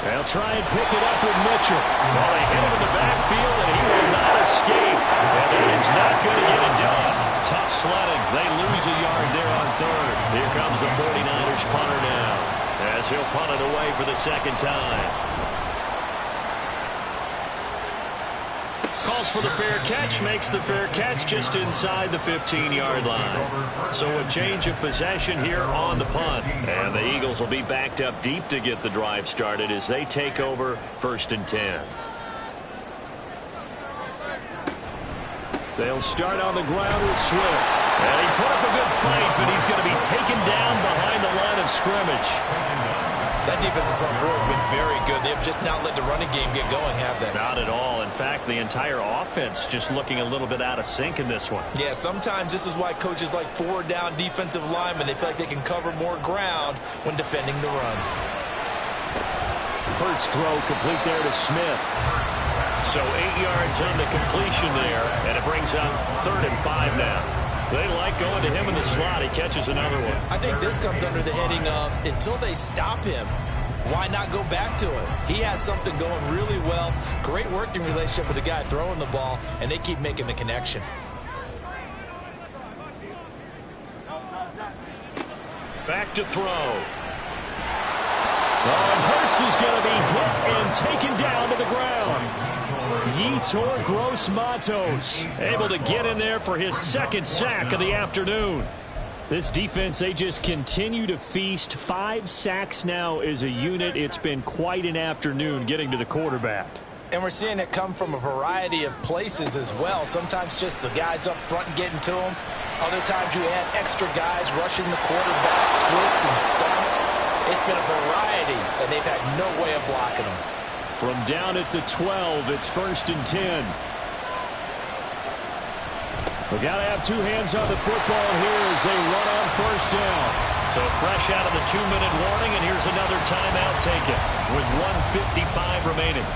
They'll try and pick it up with Mitchell. Well, they hit him in the backfield, and he will not escape. And that is not going to get it done. Tough sledding. They lose a yard there on 3rd. Here comes the 49ers punter now, as he'll punt it away for the 2nd time. Calls for the fair catch, makes the fair catch just inside the 15-yard line. So a change of possession here on the punt. And the Eagles will be backed up deep to get the drive started as they take over 1st and 10. They'll start on the ground with Swift. And he put up a good fight, but he's going to be taken down behind the line of scrimmage. That defensive front four has been very good. They've just not let the running game get going, have they? Not at all. In fact, the entire offense just looking a little bit out of sync in this one. Yeah, sometimes this is why coaches like 4-down defensive linemen, they feel like they can cover more ground when defending the run. Hurts throw complete there to Smith. So 8 yards on the completion there, and it brings up 3rd and 5 now. They like going to him in the slot. He catches another one. I think this comes under the heading of until they stop him, why not go back to him? He has something going really well. Great working relationship with the guy throwing the ball, and they keep making the connection. Back to throw. And Hurts is going to be hit and taken down to the ground. Yetur Gross-Matos able to get in there for his 2nd sack of the afternoon. This defense, they just continue to feast. 5 sacks now as a unit. It's been quite an afternoon getting to the quarterback. And we're seeing it come from a variety of places as well. Sometimes just the guys up front getting to him. Other times you add extra guys rushing the quarterback, twists and stunts. It's been a variety, and they've had no way of blocking them. From down at the 12, it's 1st and 10. We got to have 2 hands on the football here as they run on 1st down. So fresh out of the 2-minute warning, and here's another timeout taken with 1:55 remaining.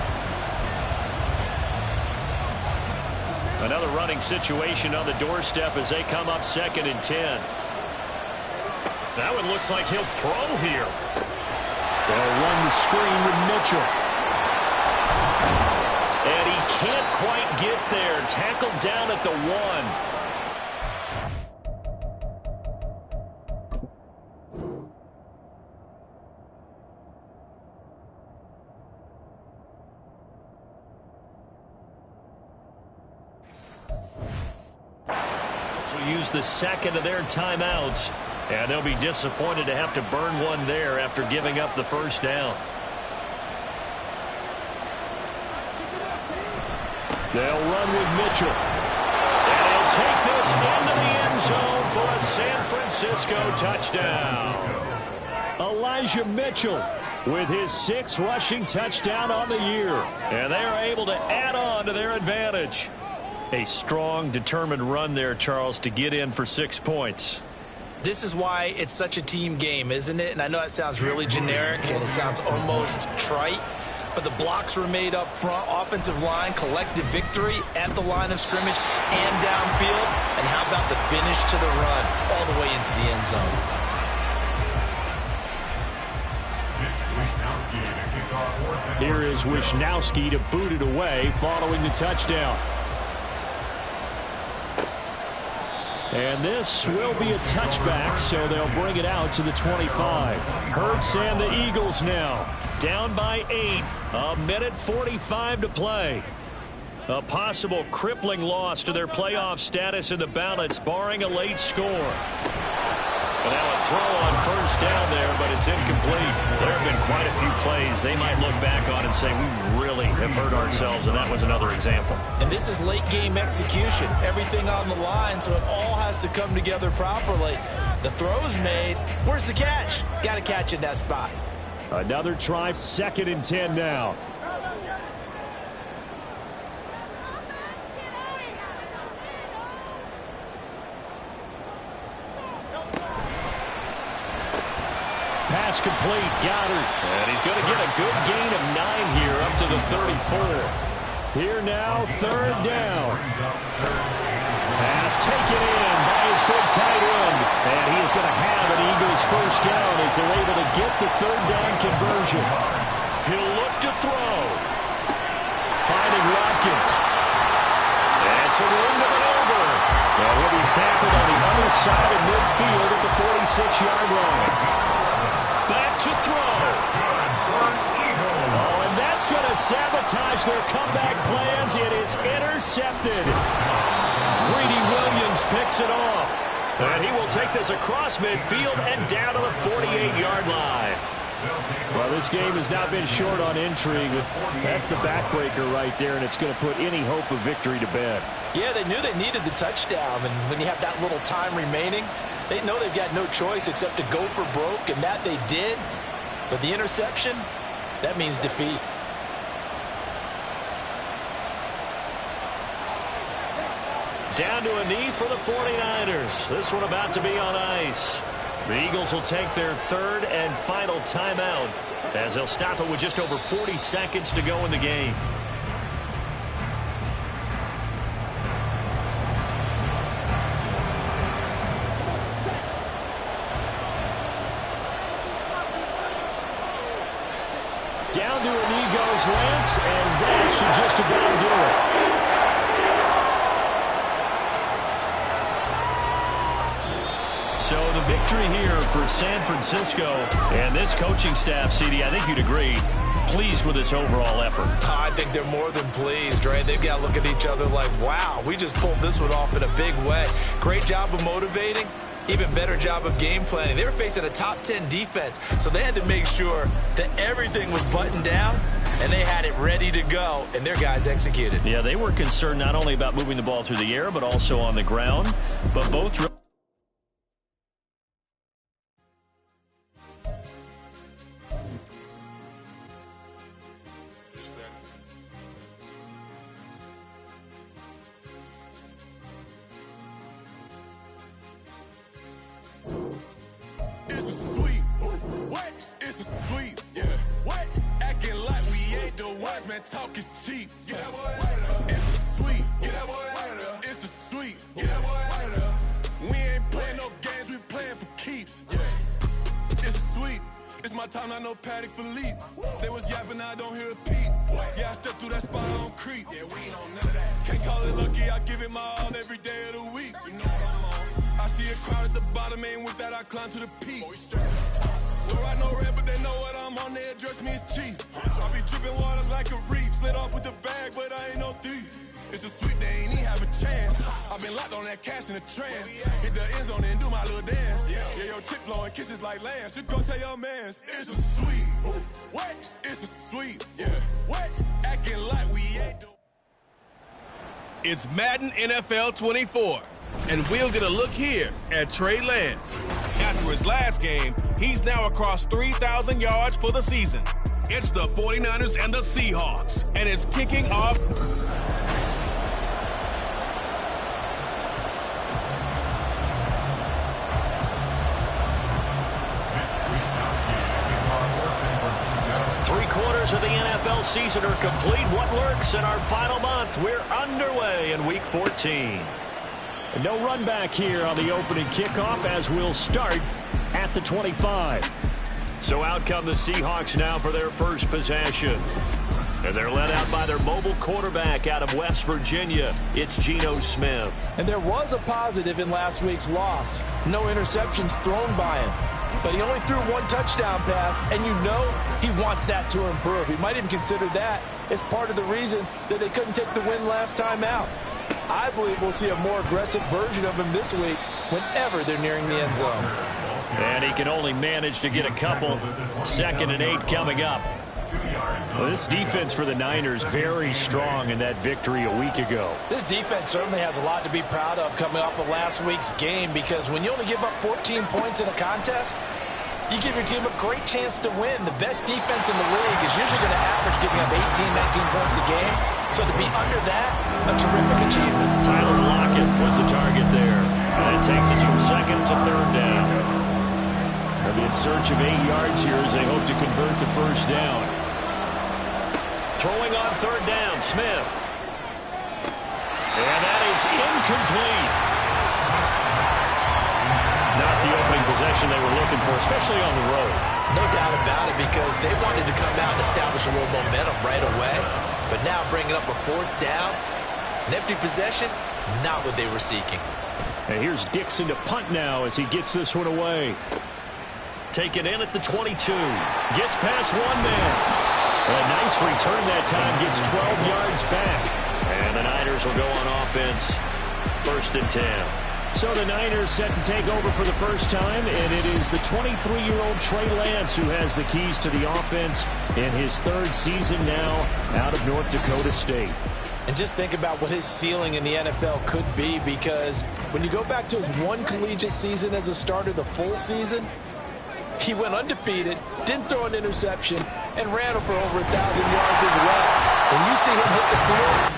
Another running situation on the doorstep as they come up 2nd and 10. That one looks like he'll throw here. They'll run the screen with Mitchell. And he can't quite get there. Tackled down at the 1. So use the 2nd of their timeouts. And they'll be disappointed to have to burn one there after giving up the 1st down. They'll run with Mitchell. And he'll take this into the end zone for a San Francisco touchdown. Elijah Mitchell with his 6th rushing touchdown on the year. And they are able to add on to their advantage. A strong, determined run there, Charles, to get in for 6 points. This is why it's such a team game, isn't it? And I know that sounds really generic and it sounds almost trite, but the blocks were made up front, offensive line, collective victory at the line of scrimmage and downfield. And how about the finish to the run all the way into the end zone? Here is Wishnowsky to boot it away following the touchdown. And this will be a touchback, so they'll bring it out to the 25. Hurts and the Eagles now down by 8. 1:45 to play. A possible crippling loss to their playoff status in the balance, barring a late score. And now a throw on 1st down there, but it's incomplete. There have been quite a few plays they might look back on and say, we really have hurt ourselves, and that was another example. And this is late game execution. Everything on the line, so it all has to come together properly. The throw's made. Where's the catch? Got to catch in that spot. Another try, 2nd and 10 now. Pass complete, Goddard. And he's going to get a good gain of 9 here up to the 34. Here now, 3rd down. Pass taken in by his big tight end. And he is going to have an Eagles 1st down as they're able to get the 3rd down conversion. He'll look to throw. Finding Watkins. And some room to maneuver. And he'll be tackled on the other side of midfield at the 46-yard line. Back to throw. Oh, and that's going to sabotage their comeback plans. It is intercepted. Greedy Williams picks it off. And he will take this across midfield and down to the 48-yard line. Well, this game has not been short on intrigue. That's the backbreaker right there, and it's going to put any hope of victory to bed. Yeah, they knew they needed the touchdown, and when you have that little time remaining, they know they've got no choice except to go for broke, and that they did. But the interception, that means defeat. Down to a knee for the 49ers. This one about to be on ice. The Eagles will take their third and final timeout as they'll stop it with just over 40 seconds to go in the game. Down to a knee goes Lance, and that should just about do it. So the victory here for San Francisco. And this coaching staff, CD, I think you'd agree, pleased with this overall effort. I think they're more than pleased, right? They've got to look at each other like, wow, we just pulled this one off in a big way. Great job of motivating. Even better job of game planning. They were facing a top 10 defense, so they had to make sure that everything was buttoned down, and they had it ready to go, and their guys executed. Yeah, they were concerned not only about moving the ball through the air, but also on the ground. But both... Talk is cheap. Get that boy out of there. It's a sweet. Get that boy out of there. It's a sweet. Get that boy out of there. We ain't playing no games. We playing for keeps. Yeah. It's sweet. It's my time. I know Patek Philippe. They was yapping. I don't hear a peep. Yeah, I stepped through that spot. I don't creep. Yeah, we ain't on none of that. Can't call it lucky. I give it my all every day of the week. You know what I'm on. I see a crowd at the bottom. Ain't with that. I climb to the peak. Don't ride no red, but they know what I'm on. They address me as chief. I be dripping water like a reef. Slid off with the bag, but I ain't no thief. It's a sweet, they ain't even have a chance. I've been locked on that cash in a trance. Hit the end zone and do my little dance. Yeah, your chick blowing kisses like Lance. You go tell your mans. It's a sweet. What? It's a sweet. Yeah. What? Acting like we ain't do. It's Madden NFL 24. And we'll get a look here at Trey Lance. After his last game, he's now across 3,000 yards for the season. It's the 49ers and the Seahawks, and it's kicking off. Three-quarters of the NFL season are complete. What lurks in our final month? We're underway in Week 14. No run back here on the opening kickoff as we'll start at the 25. So out come the Seahawks now for their first possession. And they're led out by their mobile quarterback out of West Virginia. It's Geno Smith. And there was a positive in last week's loss. No interceptions thrown by him. But he only threw one touchdown pass, and you know he wants that to improve. He might even consider that as part of the reason that they couldn't take the win last time out. I believe we'll see a more aggressive version of him this week whenever they're nearing the end zone. And he can only manage to get a couple. 2nd and 8 coming up. Well, this defense for the Niners very strong in that victory a week ago. This defense certainly has a lot to be proud of coming off of last week's game, because when you only give up 14 points in a contest, you give your team a great chance to win. The best defense in the league is usually going to average giving up 18, 19 points a game. So to be under that, a terrific achievement. Tyler Lockett was the target there. And that takes us from 2nd to 3rd down. They'll be in search of 8 yards here as they hope to convert the first down. Throwing on 3rd down, Smith. And that is incomplete. Not the opening possession they were looking for, especially on the road. No doubt about it, because they wanted to come out and establish a little momentum right away. But now bringing up a 4th down, an empty possession, not what they were seeking. And here's Dixon to punt now as he gets this one away. Taken in at the 22. Gets past one man. A nice return that time. Gets 12 yards back. And the Niners will go on offense. 1st and 10. So the Niners set to take over for the first time, and it is the 23-year-old Trey Lance who has the keys to the offense in his 3rd season now out of North Dakota State. And just think about what his ceiling in the NFL could be, because when you go back to his one collegiate season as a starter, the full season, he went undefeated, didn't throw an interception, and ran for over 1,000 yards as well. When you see him hit the field,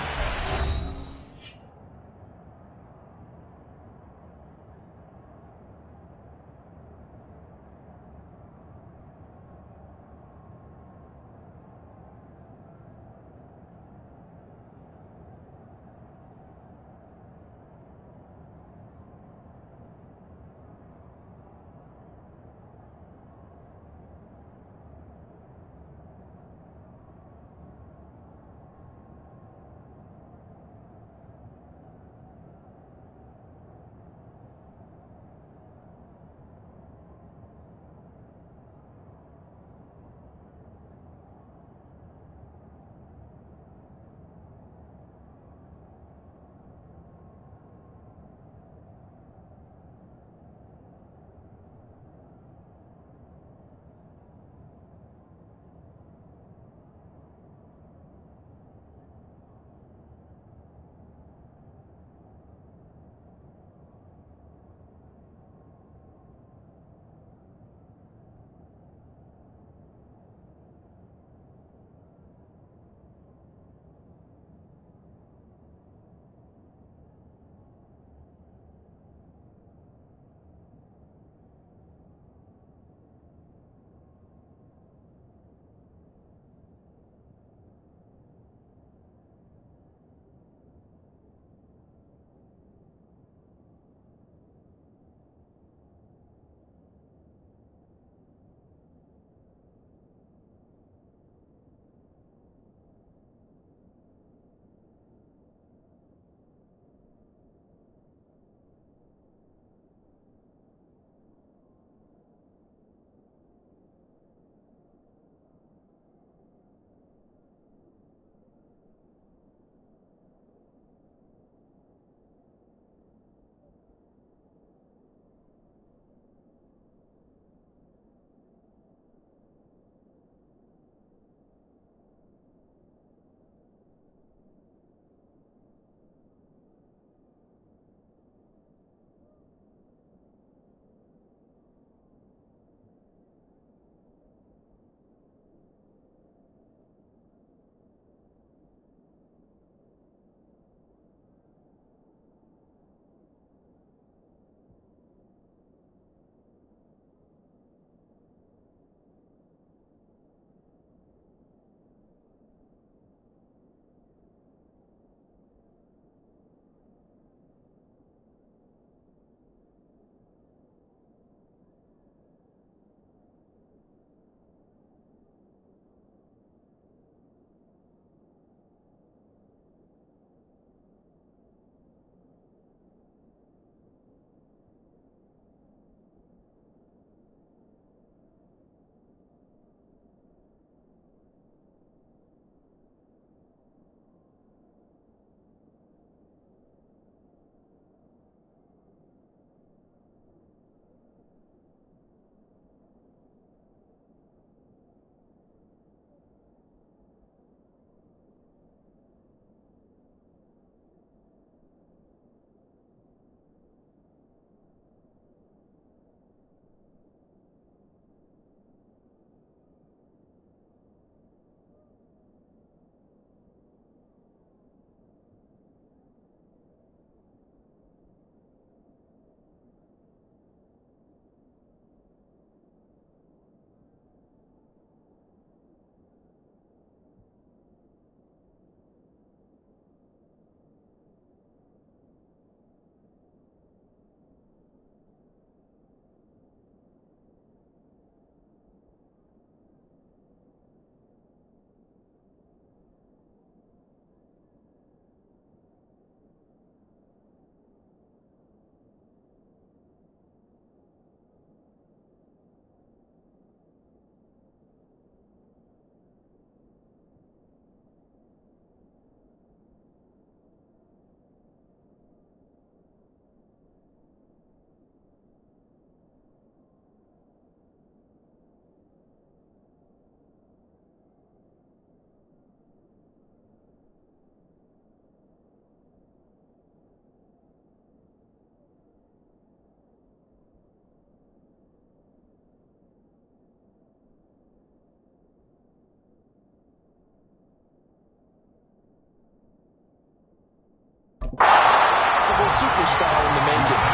superstar in the making.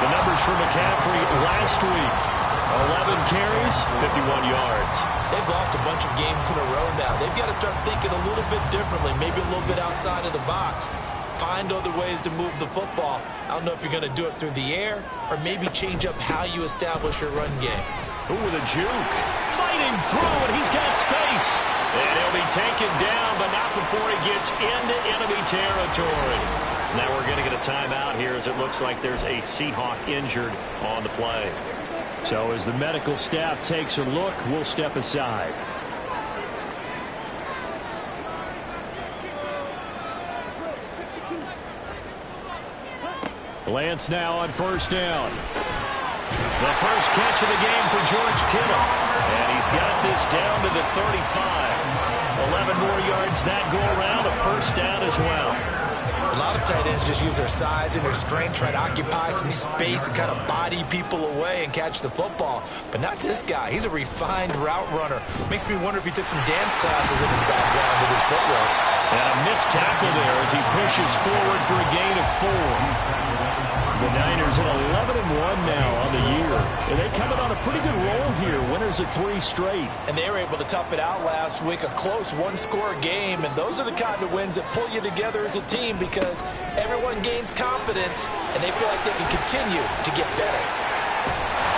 The numbers for McCaffrey last week: 11 carries, 51 yards. They've lost a bunch of games in a row now. They've got to start thinking a little bit differently, maybe a little bit outside of the box. Find other ways to move the football. I don't know if you're going to do it through the air or maybe change up how you establish your run game. Ooh, with a juke. Fighting through, and he's got space. And he'll be taken down, but not before he gets into enemy territory. Now we're going to get a timeout here as it looks like there's a Seahawk injured on the play. So as the medical staff takes a look, we'll step aside. Lance now on first down. The first catch of the game for George Kittle. And he's got this down to the 35. 11 more yards that go around, a first down as well. A lot of tight ends just use their size and their strength, try to occupy some space and kind of body people away and catch the football. But not this guy. He's a refined route runner. Makes me wonder if he took some dance classes in his background with his footwork. And a missed tackle there as he pushes forward for a gain of 4. The Niners at 11-1 now on the year. And they coming on a pretty good roll here. Winners of 3 straight. And they were able to tough it out last week. A close one-score game. And those are the kind of wins that pull you together as a team because everyone gains confidence and they feel like they can continue to get better.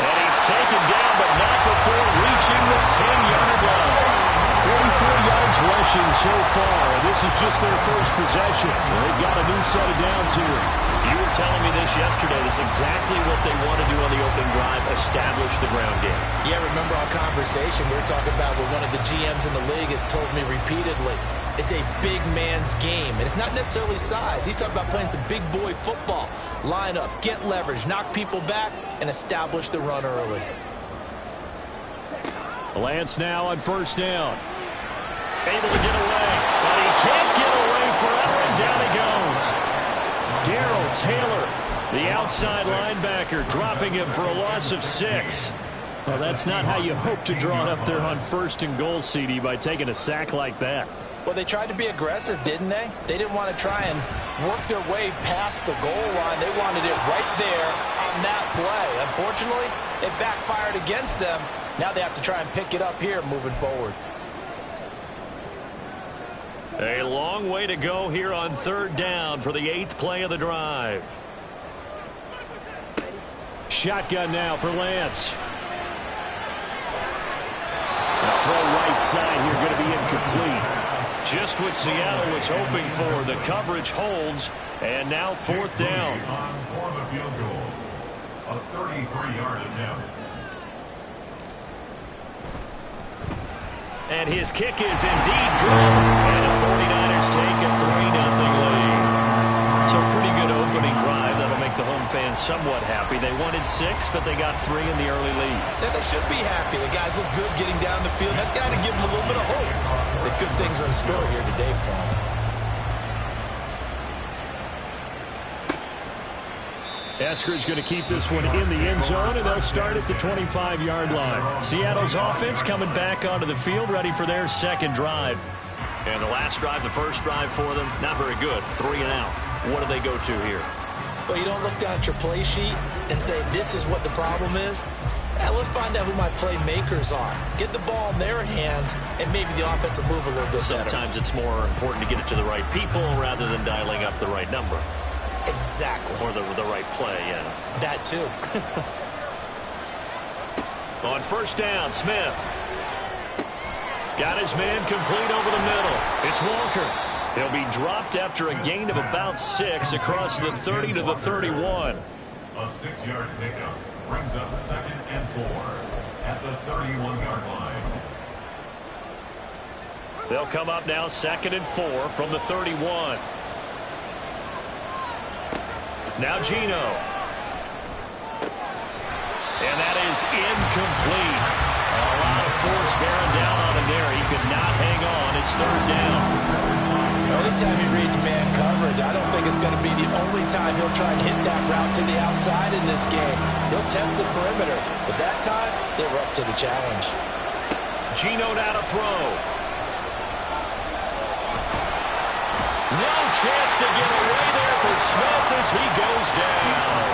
And he's taken down, but not before reaching the 10-yard line. 44 yards rushing so far. This is just their first possession. They've got a new set of downs here. You were telling me this yesterday. This is exactly what they want to do on the opening drive, establish the ground game. Yeah, remember our conversation we were talking about with one of the GMs in the league has told me repeatedly. It's a big man's game, and it's not necessarily size. He's talking about playing some big boy football. Line up, get leverage, knock people back, and establish the run early. Lance now on first down. Able to get away, but he can't get away forever, and down he goes. Darrell Taylor, the outside linebacker, dropping him for a loss of 6. Well, that's not how you hope to draw it up there on first and goal, CD, by taking a sack like that. Well, they tried to be aggressive, didn't they? They didn't want to try and work their way past the goal line. They wanted it right there on that play. Unfortunately, it backfired against them. Now they have to try and pick it up here moving forward. A long way to go here on third down for the 8th play of the drive. Shotgun now for Lance. The throw right side here going to be incomplete. Just what Seattle was hoping for. The coverage holds, and now 4th down. For the field goal, a 33-yard attempt. And his kick is indeed good. And the 49ers take a 3-0 lead. So pretty good opening drive. That'll make the home fans somewhat happy. They wanted 6, but they got 3 in the early lead. Yeah, they should be happy. The guys look good getting down the field. That's got to give them a little bit of hope that good things are in store here today for them. Eskridge going to keep this one in the end zone, and they'll start at the 25-yard line. Seattle's offense coming back onto the field, ready for their second drive. And the last drive, the first drive for them, not very good. 3 and out. What do they go to here? Well, you don't look down at your play sheet and say, this is what the problem is. Let's find out who my playmakers are. Get the ball in their hands, and maybe the offense will move a little bit better. Sometimes it's more important to get it to the right people rather than dialing up the right number. Exactly. Or the right play, yeah. That too. On first down, Smith. Got his man complete over the middle. It's Walker. He'll be dropped after a gain of about 6 across the 30 to the 31. A 6-yard pickup brings up 2nd and 4 at the 31-yard line. They'll come up now 2nd and 4 from the 31. Now Geno. And that is incomplete. A lot of force bearing down on him there. He could not hang on. It's 3rd down. Anytime he reads man coverage, I don't think it's going to be the only time he'll try and hit that route to the outside in this game. He'll test the perimeter. But that time, they were up to the challenge. Geno now to throw. No chance to get away there for Smith as he goes down.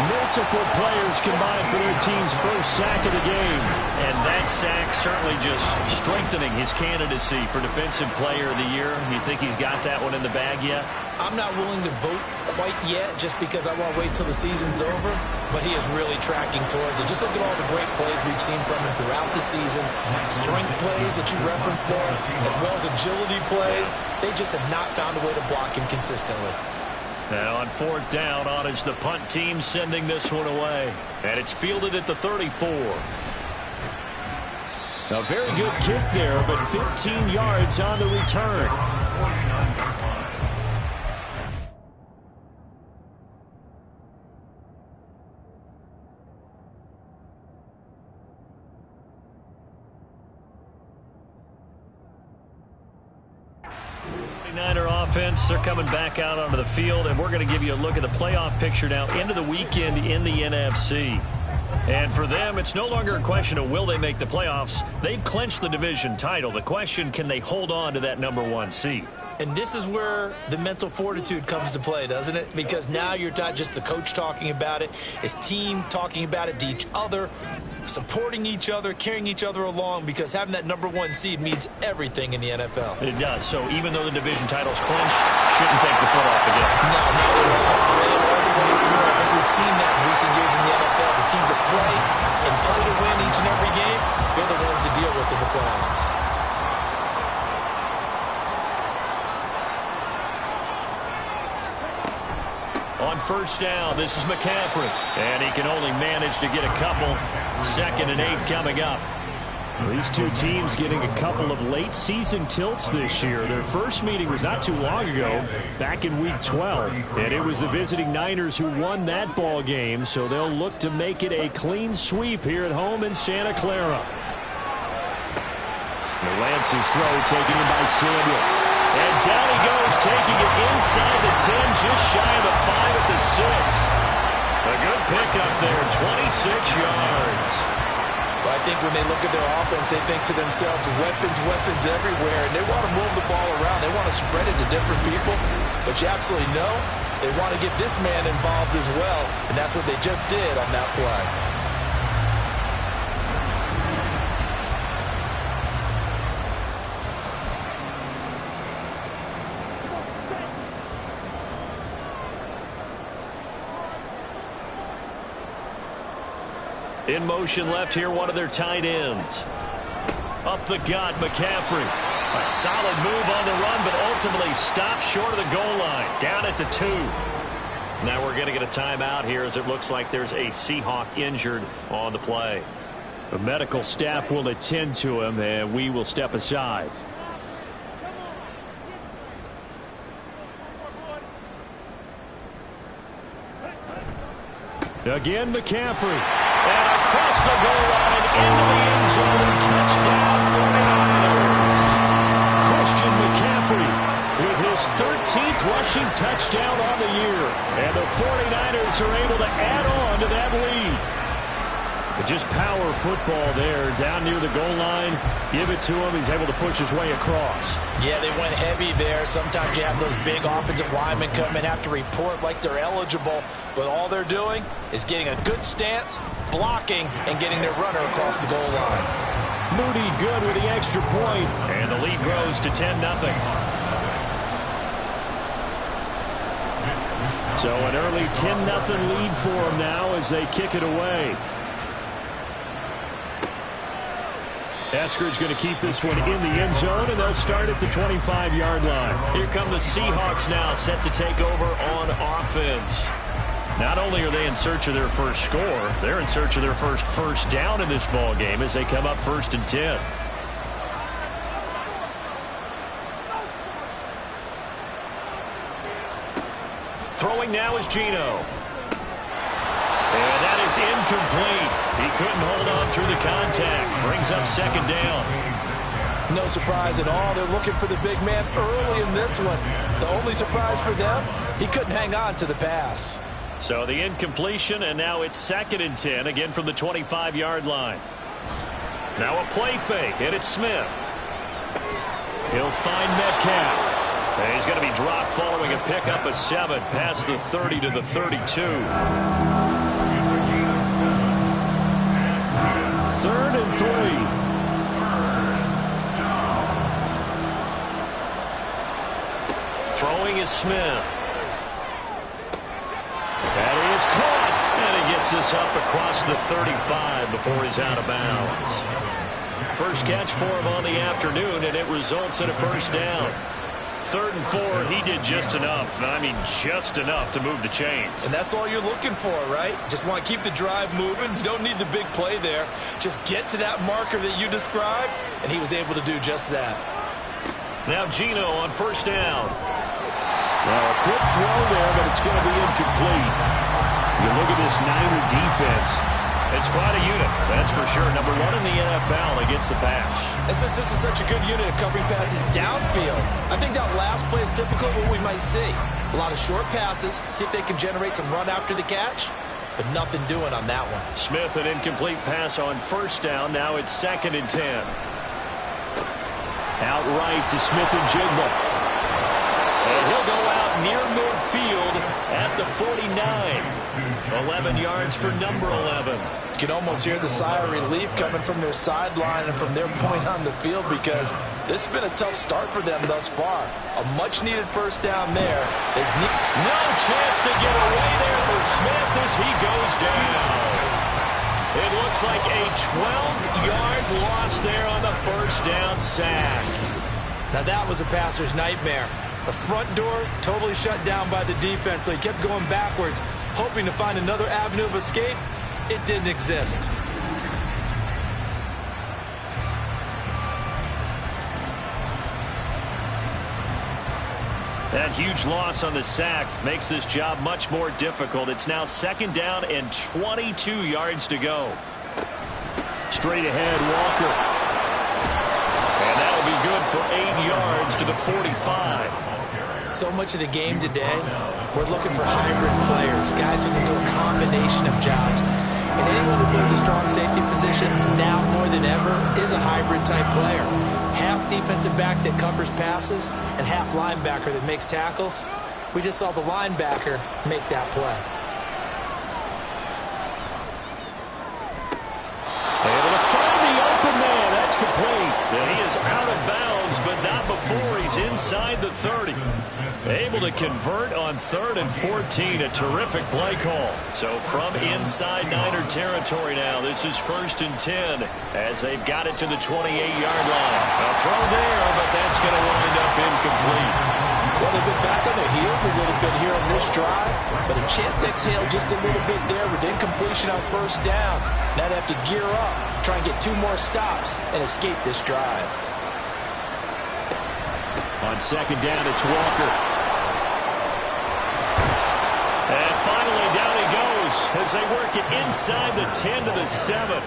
Multiple players combined for their team's first sack of the game. And that sack certainly just strengthening his candidacy for Defensive Player of the Year. You think he's got that one in the bag yet? I'm not willing to vote quite yet just because I want to wait till the season's over, but he is really tracking towards it. Just look at all the great plays we've seen from him throughout the season. Strength plays that you referenced there, as well as agility plays. They just have not found a way to block him consistently. Now on 4th down, on is the punt team sending this one away. And it's fielded at the 34. A very good kick there, but 15 yards on the return. Offense, they're coming back out onto the field, and we're going to give you a look at the playoff picture now into the weekend in the NFC. And for them, it's no longer a question of will they make the playoffs. They've clinched the division title. The question, can they hold on to that #1 seed? And this is where the mental fortitude comes to play, doesn't it? Because now you're not just the coach talking about it, it's team talking about it to each other, supporting each other, carrying each other along, because having that #1 seed means everything in the NFL. It does. So even though the division title's clinched, shouldn't take the foot off the gas. No, not at all. Play all the way through. I think we've seen that in recent years in the NFL. The teams that play and play to win each and every game, they're the ones to deal with in the playoffs. On 1st down, this is McCaffrey. And he can only manage to get a couple. 2nd and 8 coming up. These two teams getting a couple of late season tilts this year. Their first meeting was not too long ago, back in week 12. And it was the visiting Niners who won that ball game. So they'll look to make it a clean sweep here at home in Santa Clara. Lance's throw taken in by Samuel. And down he goes, taking it inside the 10, just shy of the 5 at the 6. A good pickup there, 26 yards. Well, I think when they look at their offense, they think to themselves, weapons everywhere, and they want to move the ball around. They want to spread it to different people, but you absolutely know they want to get this man involved as well, and that's what they just did on that play. In motion left here, one of their tight ends. Up the gut, McCaffrey. A solid move on the run, but ultimately stopped short of the goal line. Down at the 2. Now we're going to get a timeout here as it looks like there's a Seahawk injured on the play. The medical staff will attend to him, and we will step aside. Again, McCaffrey. And across the goal line into the end zone. Touchdown, 49ers. Christian McCaffrey with his 13th rushing touchdown on the year. And the 49ers are able to add on to that lead. But just power football there, down near the goal line. Give it to him. He's able to push his way across. Yeah, they went heavy there. Sometimes you have those big offensive linemen come in, have to report like they're eligible. But all they're doing is getting a good stance, blocking, and getting their runner across the goal line. Moody good with the extra point. And the lead grows to 10-0. So an early 10-0 lead for them now as they kick it away. Eskridge going to keep this one in the end zone, and they'll start at the 25-yard line. Here come the Seahawks now, set to take over on offense. Not only are they in search of their first score, they're in search of their first down in this ball game as they come up 1st and 10. Throwing now is Geno. And that is incomplete. He couldn't hold on through the contact. Brings up 2nd down. No surprise at all. They're looking for the big man early in this one. The only surprise for them, he couldn't hang on to the pass. So the incompletion, and now it's 2nd and 10, again from the 25-yard line. Now a play fake, and it's Smith. He'll find Metcalf. And he's going to be dropped following a pickup of 7 past the 30 to the 32. 3rd and 3. Throwing is Smith. That is caught. And he gets this up across the 35 before he's out of bounds. First catch for him on the afternoon, and it results in a first down. 3rd and 4, he did just enough. I mean, just enough to move the chains. And that's all you're looking for, right? Just want to keep the drive moving. You don't need the big play there. Just get to that marker that you described, and he was able to do just that. Now Geno on first down. Well, a quick throw there, but it's going to be incomplete. You look at this Niner defense. It's quite a unit, that's for sure. Number 1 in the NFL against the pass. And since this is such a good unit of covering passes downfield, I think that last play is typical of what we might see. A lot of short passes, see if they can generate some run after the catch, but nothing doing on that one. Smith, an incomplete pass on first down. Now it's 2nd and 10. Outright to Smith and Jigba. And he'll go out near midfield at the 49. 11 yards for number 11. You can almost hear the sigh of relief coming from their sideline and from their point on the field, because this has been a tough start for them thus far. A much-needed first down there. No chance to get away there for Smith as he goes down. It looks like a 12-yard loss there on the first down sack. Now that was a passer's nightmare. The front door totally shut down by the defense, so he kept going backwards, hoping to find another avenue of escape. It didn't exist. That huge loss on the sack makes this job much more difficult. It's now 2nd down and 22 yards to go. Straight ahead, Walker. And that'll be good for 8 yards to the 45. So much of the game today, we're looking for hybrid players, guys who can do a combination of jobs. And anyone who plays a strong safety position, now more than ever, is a hybrid-type player. Half defensive back that covers passes and half linebacker that makes tackles. We just saw the linebacker make that play. Able to find the open man. That's complete. And he is out of bounds, but not before he's inside the 30. Able to convert on 3rd and 14. A terrific play call. So from inside Niner territory now, this is 1st and 10 as they've got it to the 28-yard line. A throw there, but that's going to wind up incomplete. Well, they've been back on their heels a little bit here on this drive, but a chance to exhale just a little bit there with incompletion on first down. Now they have to gear up, try and get 2 more stops, and escape this drive. On 2nd down, it's Walker. And finally, down he goes as they work it inside the 10 to the 7.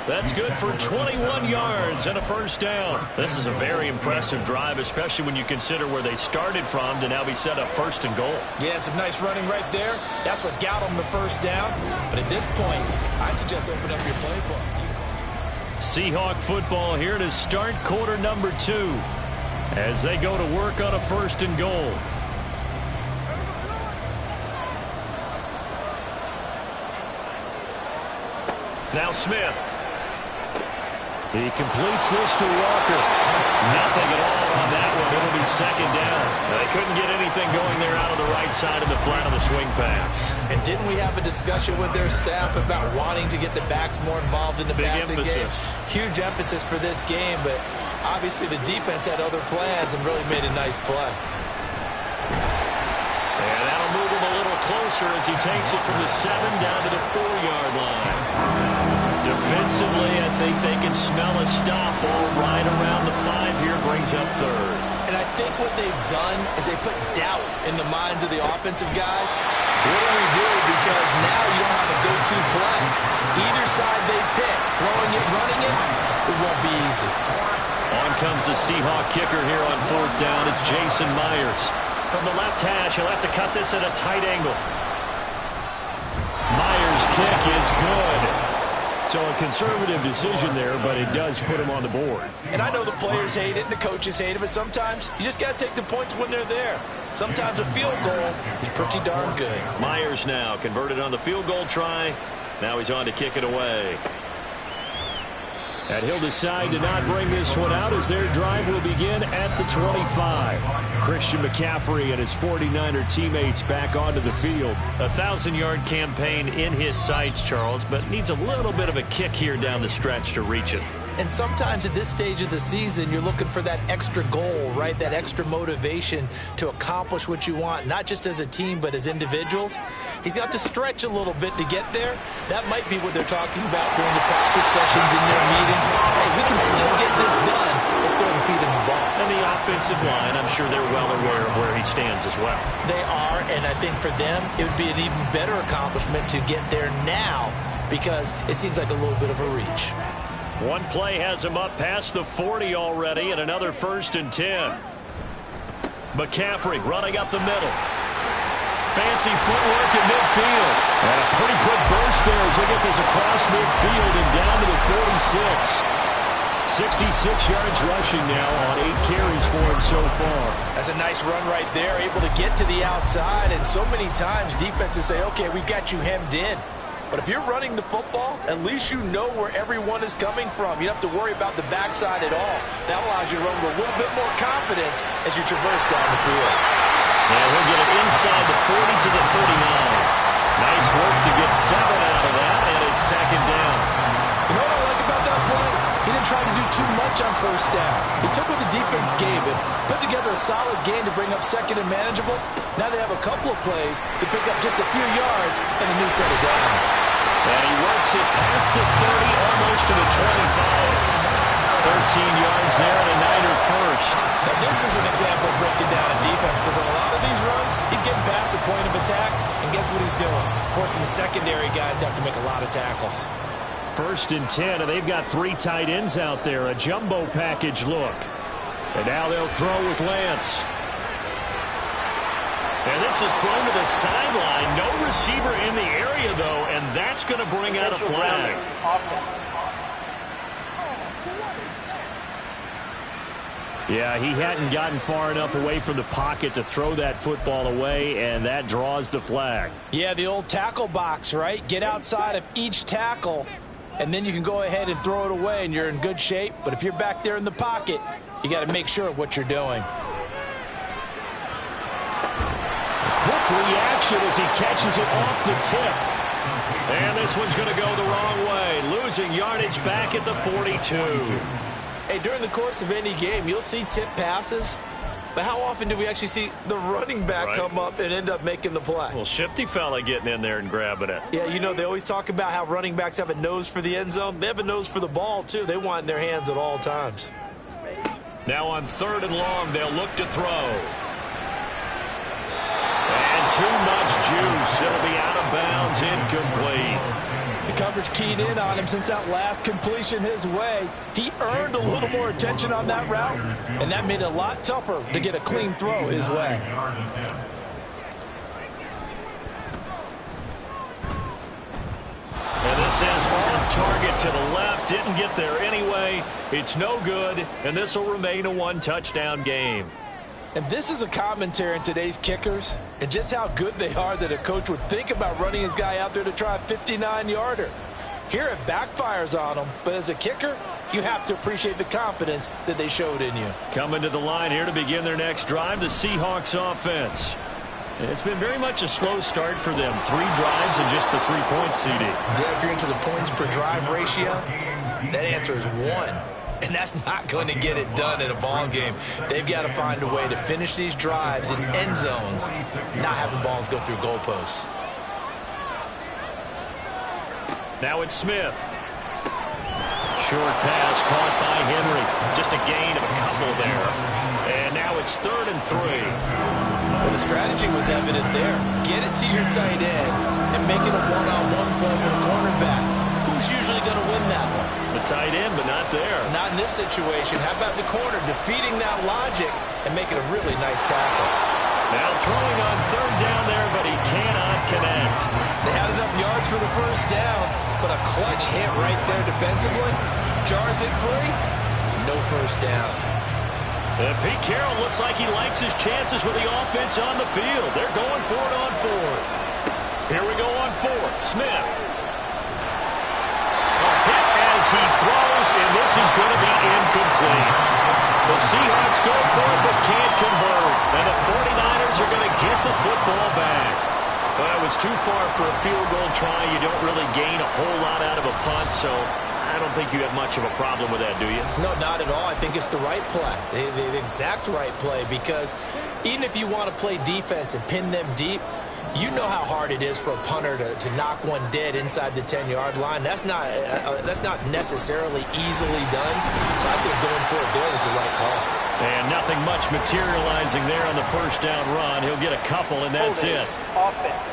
That's good for 21 yards and a first down. This is a very impressive drive, especially when you consider where they started from to now be set up 1st and goal. Yeah, and some nice running right there. That's what got them the first down. But at this point, I suggest open up your playbook. Seahawk football here to start quarter number 2 as they go to work on a 1st and goal. Now Smith. He completes this to Walker. Nothing at all on that one. It'll be 2nd down. They couldn't get anything going there out of the right side of the flat of the swing pass. And didn't we have a discussion with their staff about wanting to get the backs more involved in the passing game? Huge emphasis for this game, but obviously the defense had other plans and really made a nice play. And that'll move him a little closer as he takes it from the 7 down to the 4-yard line. Defensively, I think they can smell a stop ball right around the 5 here, brings up 3rd. And I think what they've done is they put doubt in the minds of the offensive guys. What do we do? Because now you don't have a go-to play. Either side they pick, throwing it, running it, it won't be easy. On comes the Seahawk kicker here on 4th down. It's Jason Myers. From the left hash, he'll have to cut this at a tight angle. Myers' kick is good. So a conservative decision there, but it does put him on the board. And I know the players hate it and the coaches hate it, but sometimes you just got to take the points when they're there. Sometimes a field goal is pretty darn good. Myers now converted on the field goal try. Now he's on to kick it away. And he'll decide to not bring this one out as their drive will begin at the 25. Christian McCaffrey and his 49er teammates back onto the field. 1,000-yard campaign in his sights, Charles, but needs a little bit of a kick here down the stretch to reach it. And sometimes at this stage of the season, you're looking for that extra goal, right? That extra motivation to accomplish what you want, not just as a team, but as individuals. He's got to stretch a little bit to get there. That might be what they're talking about during the practice sessions in their meetings. Hey, we can still get this done. Let's go ahead and feed him the ball. And the offensive line, I'm sure they're well aware of where he stands as well. They are, and I think for them, it would be an even better accomplishment to get there now because it seems like a little bit of a reach. One play has him up past the 40 already, and another 1st and 10. McCaffrey running up the middle. Fancy footwork in midfield. And a pretty quick burst there as they get this across midfield and down to the 46. 66 yards rushing now on 8 carries for him so far. That's a nice run right there, able to get to the outside. And so many times defenses say, okay, we've got you hemmed in. But if you're running the football, at least you know where everyone is coming from. You don't have to worry about the backside at all. That allows you to run with a little bit more confidence as you traverse down the field. And we'll get it inside the 40 to the 39. Nice work to get 7 out of that, and it's 2nd down. You know what I like about that play? He didn't try to do too much on 1st down. He took what the defense gave him, put together a solid game to bring up 2nd and manageable. Now they have a couple of plays to pick up just a few yards and a new set of downs. And he works it past the 30, almost to the 25. 13 yards there and a Niner first. Now this is an example of breaking down a defense because on a lot of these runs, he's getting past the point of attack, and guess what he's doing? Forcing the secondary guys to have to make a lot of tackles. 1st and 10, and they've got 3 tight ends out there. A jumbo package look. And now they'll throw with Lance. And this is thrown to the sideline. No receiver in the area, though, and that's going to bring out a flag. Yeah, he hadn't gotten far enough away from the pocket to throw that football away, and that draws the flag. Yeah, the old tackle box, right? Get outside of each tackle, and then you can go ahead and throw it away, and you're in good shape. But if you're back there in the pocket, you got to make sure of what you're doing. Quick reaction as he catches it off the tip. And this one's going to go the wrong way. Losing yardage back at the 42. Hey, during the course of any game, you'll see tip passes, but how often do we actually see the running back come up and end up making the play? Well, shifty fella getting in there and grabbing it. Yeah, you know, they always talk about how running backs have a nose for the end zone. They have a nose for the ball, too. They want it in their hands at all times. Now on 3rd and long, they'll look to throw. And too much juice. It'll be out of bounds, incomplete. The coverage keyed in on him since that last completion his way. He earned a little more attention on that route, and that made it a lot tougher to get a clean throw his way. And this is off target to the left. Didn't get there anyway. It's no good, and this will remain a 1-touchdown game. And this is a commentary on today's kickers and just how good they are that a coach would think about running his guy out there to try a 59-yarder. Here it backfires on him, but as a kicker, you have to appreciate the confidence that they showed in you. Coming to the line here to begin their next drive, the Seahawks offense. It's been very much a slow start for them. 3 drives and just the 3-point CD. Yeah, if you're into the points per drive ratio, that answer is 1. And that's not going to get it done in a ball game. They've got to find a way to finish these drives in end zones, not having balls go through goalposts. Now it's Smith. Short pass caught by Henry. Just a gain of a couple there. And now it's 3rd and 3. Well, the strategy was evident there. Get it to your tight end and make it a one-on-one play with a cornerback. Who's usually going to win that one? The tight end, but not there. Not in this situation. How about the corner defeating that logic and making a really nice tackle? Now throwing on third down there, but he cannot connect. They had enough yards for the first down, but a clutch hit right there defensively jars it free. No first down. Pete Carroll looks like he likes his chances with the offense on the field. They're going for it on fourth. Here we go on fourth. Smith. A hit as he throws, and this is going to be incomplete. The Seahawks go for it but can't convert. And the 49ers are going to get the football back. Well, that was too far for a field goal try. You don't really gain a whole lot out of a punt, so I don't think you have much of a problem with that, do you? No, not at all. I think it's the right play, the exact right play, because even if you want to play defense and pin them deep, you know how hard it is for a punter to knock one dead inside the 10-yard line. That's not necessarily easily done. So I think going for it there was the right call. And nothing much materializing there on the first down run. He'll get a couple, and that's it. Offense.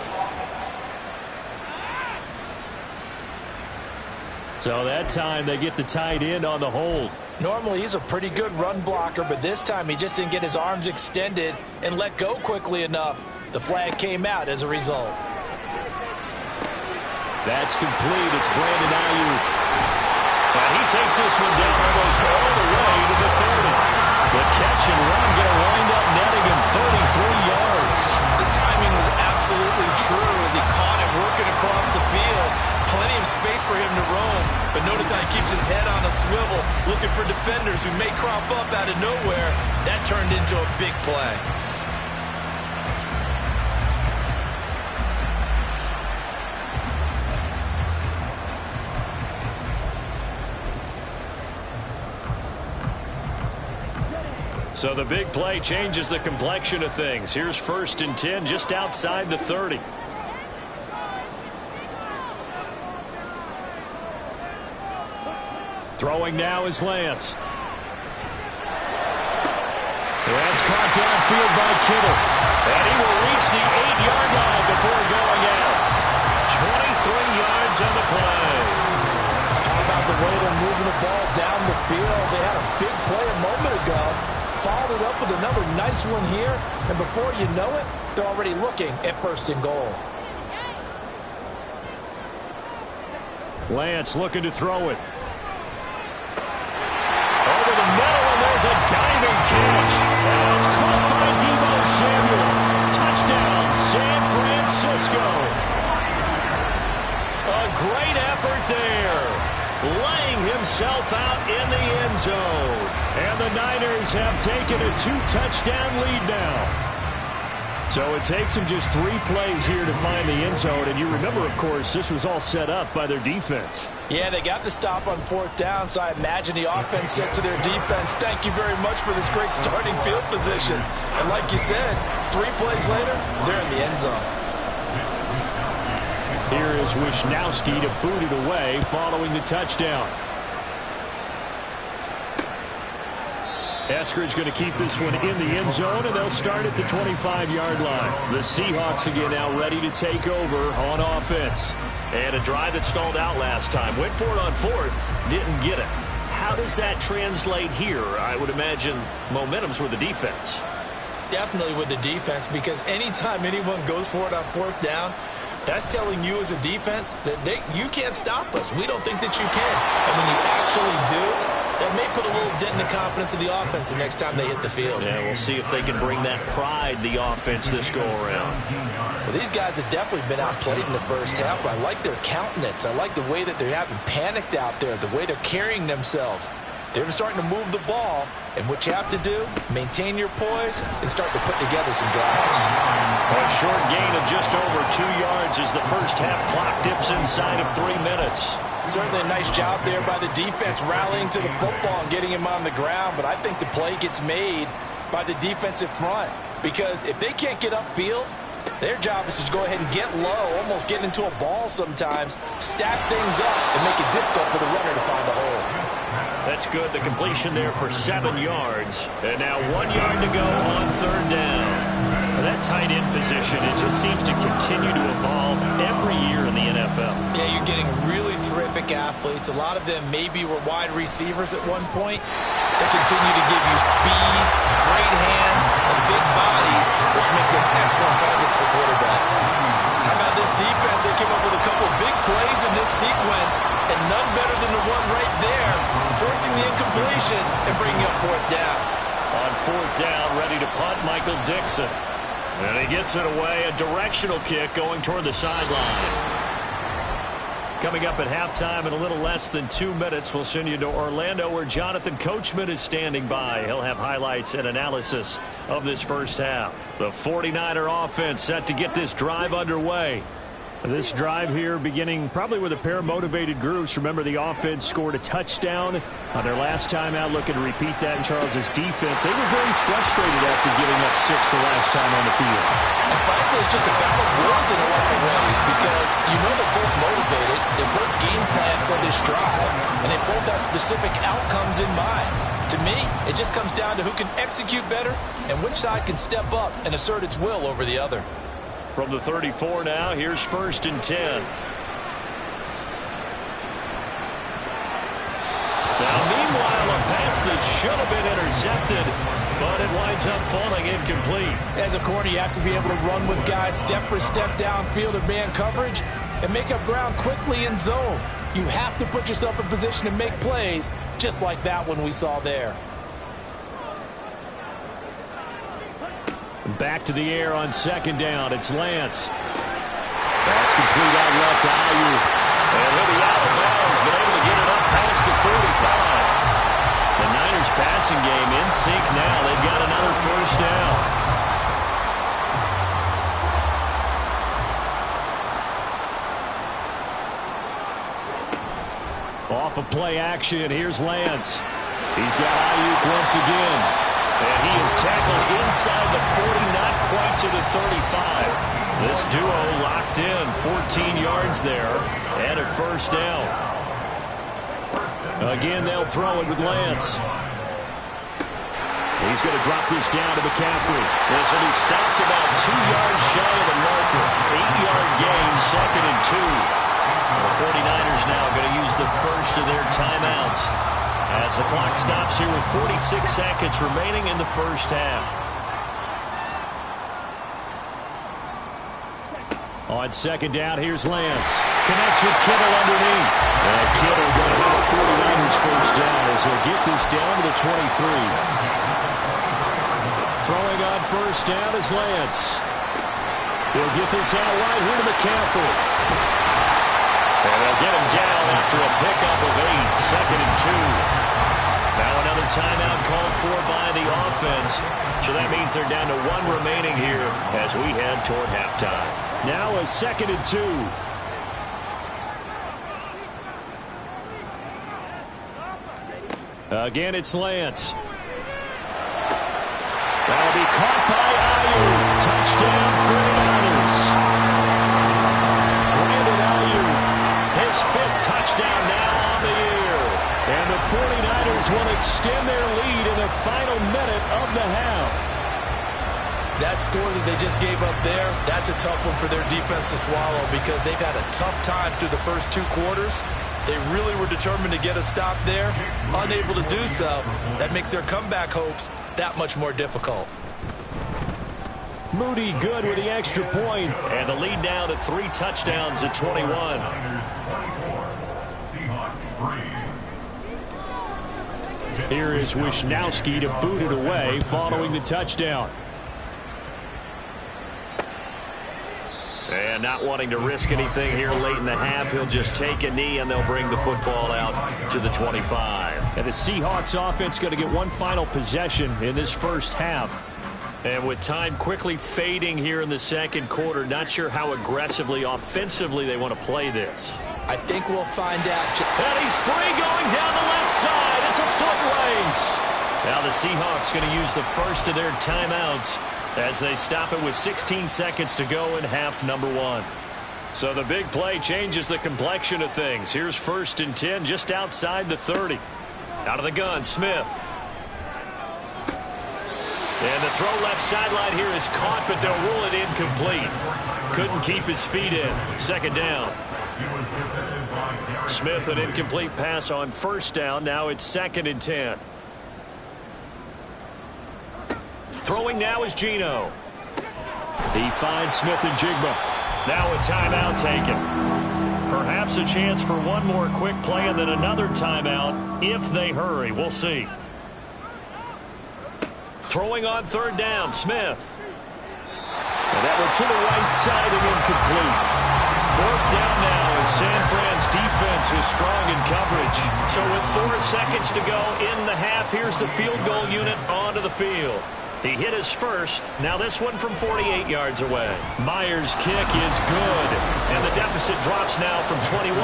So that time they get the tight end on the hold. Normally he's a pretty good run blocker, but this time he just didn't get his arms extended and let go quickly enough. The flag came out as a result. That's complete. It's Brandon Ayuk. And he takes this one down almost all the way to the 30. The catch and run going to wind up netting him 33 yards. The timing was absolutely true as he caught him working across the field. Plenty of space for him to roam, but notice how he keeps his head on a swivel, looking for defenders who may crop up out of nowhere. That turned into a big play. So the big play changes the complexion of things. Here's 1st and 10 just outside the 30. Throwing now is Lance. That's caught downfield by Kittle. And he will reach the 8-yard line before going out. 23 yards on the play. How about the way they're moving the ball down the field? They had a big play a moment ago. Followed it up with another nice one here. And before you know it, they're already looking at 1st and goal. Lance looking to throw it. Over the middle, and there's a diving catch. And it's caught by Deebo Samuel. Touchdown, San Francisco. A great effort there. Laying himself out in the end zone. And the Niners have taken a 2-touchdown lead now. So it takes them just 3 plays here to find the end zone. And you remember, of course, this was all set up by their defense. Yeah, they got the stop on 4th down, so I imagine the offense said to their defense, thank you very much for this great starting field position. And like you said, 3 plays later, they're in the end zone. Here is Wisnowski to boot it away following the touchdown. Eskridge going to keep this one in the end zone, and they'll start at the 25-yard line. The Seahawks again now ready to take over on offense. And a drive that stalled out last time. Went for it on 4th, didn't get it. How does that translate here? I would imagine momentum's with the defense. Definitely with the defense, because anytime anyone goes for it on 4th down, that's telling you as a defense that you can't stop us. We don't think that you can. And when you actually do, that may put a little dent in the confidence of the offense the next time they hit the field. Yeah, we'll see if they can bring that pride, the offense, this go-around. Well, these guys have definitely been outplayed in the first half, but I like their countenance. I like the way that they haven't panicked out there, the way they're carrying themselves. They're starting to move the ball, and what you have to do, maintain your poise and start to put together some drives. A short gain of just over 2 yards as the first half clock dips inside of 3 minutes. Certainly a nice job there by the defense rallying to the football and getting him on the ground, but I think the play gets made by the defensive front, because if they can't get upfield, their job is to go ahead and get low, almost get into a ball sometimes, stack things up, and make it difficult for the runner to find a hole. That's good. The completion there for 7 yards. And now 1 yard to go on 3rd down. That tight end position, it just seems to continue to evolve every year in the NFL. Yeah, you're getting really terrific athletes. A lot of them maybe were wide receivers at one point. They continue to give you speed, great hands, and big bodies, which make excellent targets for quarterbacks. How about this defense? They came up with a couple big plays in this sequence, and none better than the one right there, forcing the incompletion and bringing up fourth down. On fourth down, ready to punt, Michael Dixon. And he gets it away, a directional kick going toward the sideline. Coming up at halftime in a little less than 2 minutes, we'll send you to Orlando where Jonathan Coachman is standing by. He'll have highlights and analysis of this first half. The 49er offense set to get this drive underway. This drive here beginning probably with a pair of motivated groups. Remember, the offense scored a touchdown on their last time out, looking to repeat that in Charles's defense. They were very frustrated after giving up 6 the last time on the field. And frankly, it's just a battle of wills in a lot of ways because you know they're both motivated, they're both game planned for this drive, and they both have specific outcomes in mind. To me, it just comes down to who can execute better and which side can step up and assert its will over the other. From the 34 now, here's 1st and 10. Now, meanwhile, a pass that should have been intercepted, but it winds up falling incomplete. As a corner, you have to be able to run with guys step for step downfield of man coverage and make up ground quickly in zone. You have to put yourself in position to make plays, just like that one we saw there. Back to the air on 2nd down. It's Lance. That's complete out left to Ayuk. And he'll be out of bounds, but able to get it up past the 45. The Niners passing game in sync now. They've got another first down. Off of play action, here's Lance. He's got Ayuk once again. And he is tackled inside the 40, not quite to the 35. This duo locked in, 14 yards there, and a first down. Again, they'll throw it with Lance. He's going to drop this down to McCaffrey. This will be stopped about 2 yards shy of the marker. 8-yard gain, 2nd and 2. The 49ers now going to use the first of their timeouts as the clock stops here with 46 seconds remaining in the first half. On 2nd down, here's Lance. Connects with Kittle underneath. And Kittle going to have a 49ers first down as he'll get this down to the 23. Throwing on first down is Lance. He'll get this out right here to McCaffrey. And they'll get him down after a pickup of 8, 2nd and 2. Now another timeout called for by the offense. So that means they're down to 1 remaining here as we head toward halftime. Now a 2nd and 2. Again, it's Lance. That'll be caught by Ayuk. Touchdown, 49ers. Brandon Ayuk, his 5th touchdown now on the year. And the 49ers will extend their lead in the final minute of the half. That score that they just gave up there, that's a tough one for their defense to swallow because they've had a tough time through the first 2 quarters. They really were determined to get a stop there, unable to do so. That makes their comeback hopes that much more difficult. Moody good with the extra point. And the lead now to 3 touchdowns at 21. Here is Wisnowski to boot it away following the touchdown. And not wanting to risk anything here late in the half, he'll just take a knee and they'll bring the football out to the 25. And the Seahawks offense going to get one final possession in this first half. And with time quickly fading here in the second quarter, not sure how aggressively, offensively they want to play this. I think we'll find out. And he's free going down the left side. It's a foot race. Now the Seahawks going to use the first of their timeouts as they stop it with 16 seconds to go in half number 1. So the big play changes the complexion of things. Here's 1st and 10 just outside the 30. Out of the gun, Smith. And the throw left sideline here is caught, but they'll rule it incomplete. Couldn't keep his feet in. 2nd down. Smith, an incomplete pass on 1st down. Now it's 2nd and 10. Throwing now is Geno. He finds Smith-Njigba. Now a timeout taken. Perhaps a chance for one more quick play and then another timeout if they hurry. We'll see. Throwing on third down, Smith. And that one to the right side and incomplete. Fourth down now as San Fran's defense is strong in coverage. So with 4 seconds to go in the half, here's the field goal unit onto the field. He hit his first. Now this one from 48 yards away. Myers' kick is good. And the deficit drops now from 21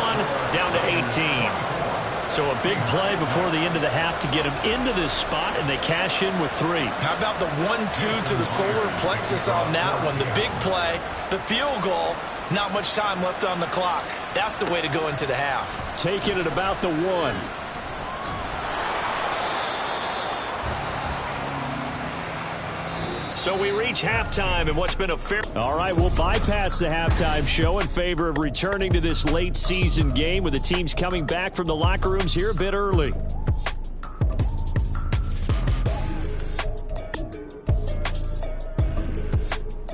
down to 18. So a big play before the end of the half to get him into this spot, and they cash in with 3. How about the 1-2 to the solar plexus on that one? The big play, the field goal, not much time left on the clock. That's the way to go into the half. Take it at about the 1. So we reach halftime in what's been a fair... All right, we'll bypass the halftime show in favor of returning to this late season game with the teams coming back from the locker rooms here a bit early.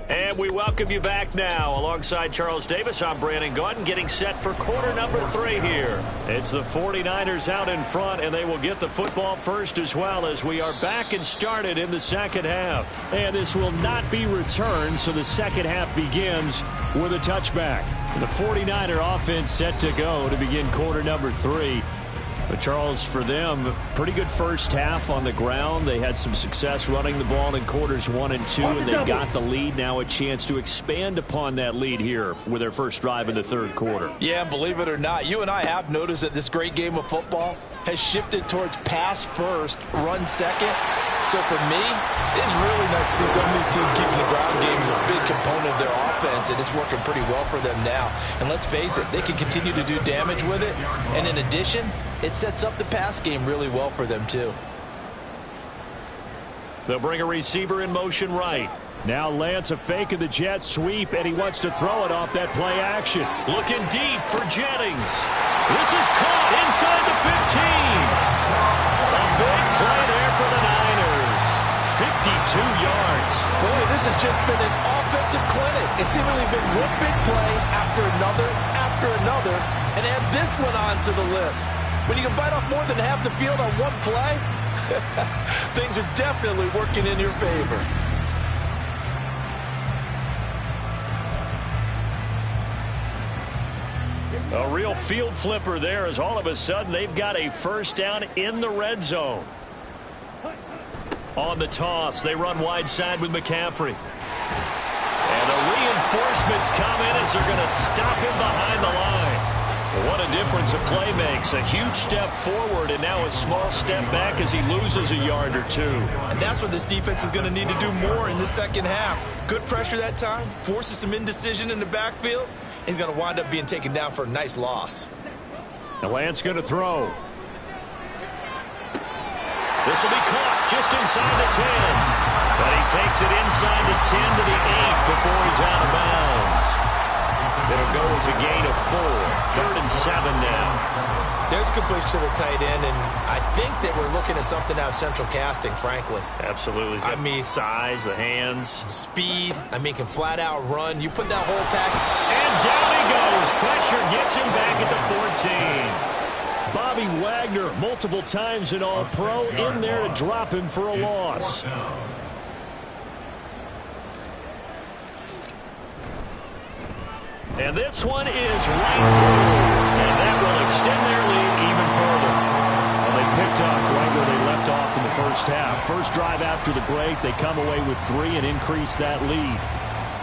And we welcome you back now. Alongside Charles Davis, I'm Brandon Gaudin, getting set for quarter number 3 here. It's the 49ers out in front, and they will get the football first as well as we are back and started in the second half. And this will not be returned, so the second half begins with a touchback. The 49er offense set to go to begin quarter number 3. But Charles, for them, pretty good first half on the ground. They had some success running the ball in quarters 1 and 2, and they got the lead. Now a chance to expand upon that lead here with their first drive in the third quarter. Yeah, believe it or not, you and I have noticed that this great game of football has shifted towards pass first, run second. So for me, it's really nice to see some of these teams keeping the ground game as a big component of their offense, and it's working pretty well for them now. And let's face it, they can continue to do damage with it. And in addition, it sets up the pass game really well for them too. They'll bring a receiver in motion right. Now Lance a fake of the jet sweep, and he wants to throw it off that play action. Looking deep for Jennings. This is caught inside the 15. A big play there for the Niners. 52 yards. Boy, this has just been an offensive clinic. It's seemingly been one big play after another, and add this one on to the list. When you can bite off more than half the field on one play, things are definitely working in your favor. A real field flipper there as all of a sudden they've got a first down in the red zone. On the toss, they run wide side with McCaffrey. And the reinforcements come in as they're going to stop him behind the line. What a difference a play makes. A huge step forward and now a small step back as he loses a yard or 2. And that's what this defense is going to need to do more in the second half. Good pressure that time, forces some indecision in the backfield. He's going to wind up being taken down for a nice loss. The Lance going to throw. This will be caught just inside the 10. But he takes it inside the 10 to the 8 before he's out of bounds. It'll go as a gain of 4. 3rd and 7 now. There's completion to the tight end, and I think that we're looking at something out of central casting, frankly. Absolutely. I mean, size, the hands. Speed. I mean, can flat out run. You put that whole pack. And down he goes. Pressure gets him back at the 14. Bobby Wagner, multiple times an All-Pro, in there to drop him for a loss. And this one is right through. And that will extend their lead even further. Well, they picked up right where they left off in the first half. First drive after the break, they come away with 3 and increase that lead.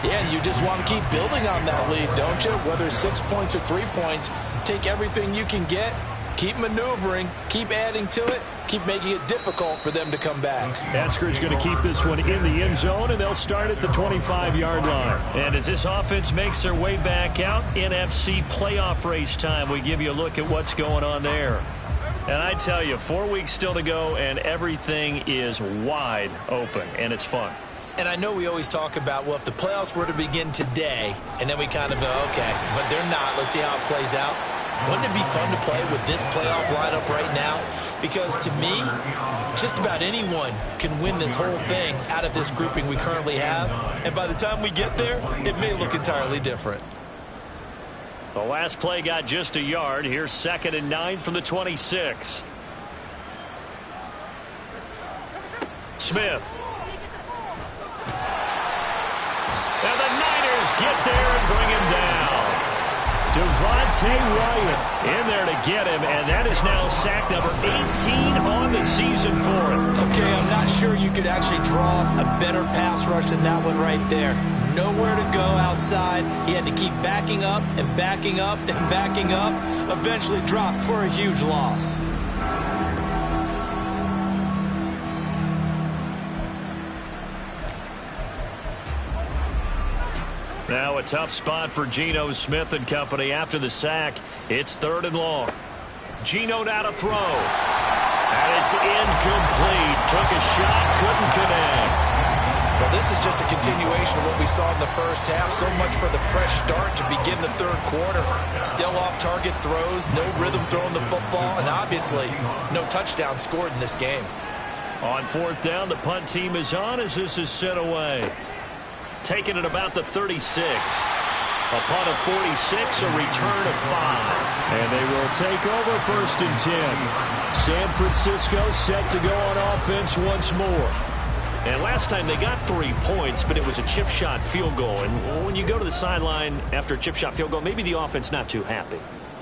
Yeah, and you just want to keep building on that lead, don't you? Whether it's 6 points or 3 points, take everything you can get. Keep maneuvering, keep adding to it, keep making it difficult for them to come back. Etzger's going to keep this one in the end zone, and they'll start at the 25-yard line. And as this offense makes their way back out, NFC playoff race time, we give you a look at what's going on there. And I tell you, 4 weeks still to go, and everything is wide open, and it's fun. And I know we always talk about, well, if the playoffs were to begin today, and then we kind of go, okay, but they're not. Let's see how it plays out. Wouldn't it be fun to play with this playoff lineup right now? Because to me, just about anyone can win this whole thing out of this grouping we currently have. And by the time we get there, it may look entirely different. The last play got just a yard. Here's 2nd and 9 from the 26. Smith. And the Niners get there and bring him down. Devontae Wyatt in there to get him, and that is now sack number 18 on the season for him. Okay, I'm not sure you could actually draw a better pass rush than that one right there. Nowhere to go outside. He had to keep backing up and backing up and backing up. Eventually dropped for a huge loss. Now a tough spot for Geno Smith and company after the sack. It's 3rd and long. Geno now to throw. And it's incomplete. Took a shot, couldn't connect. Well, this is just a continuation of what we saw in the first half. So much for the fresh start to begin the 3rd quarter. Still off-target throws, no rhythm throwing the football, and obviously no touchdown scored in this game. On 4th down, the punt team is on as this is sent away. Taken at about the 36. A punt of 46, a return of 5. And they will take over 1st and 10. San Francisco set to go on offense once more. And last time they got 3 points, but it was a chip shot field goal. And when you go to the sideline after a chip shot field goal, maybe the offense not too happy.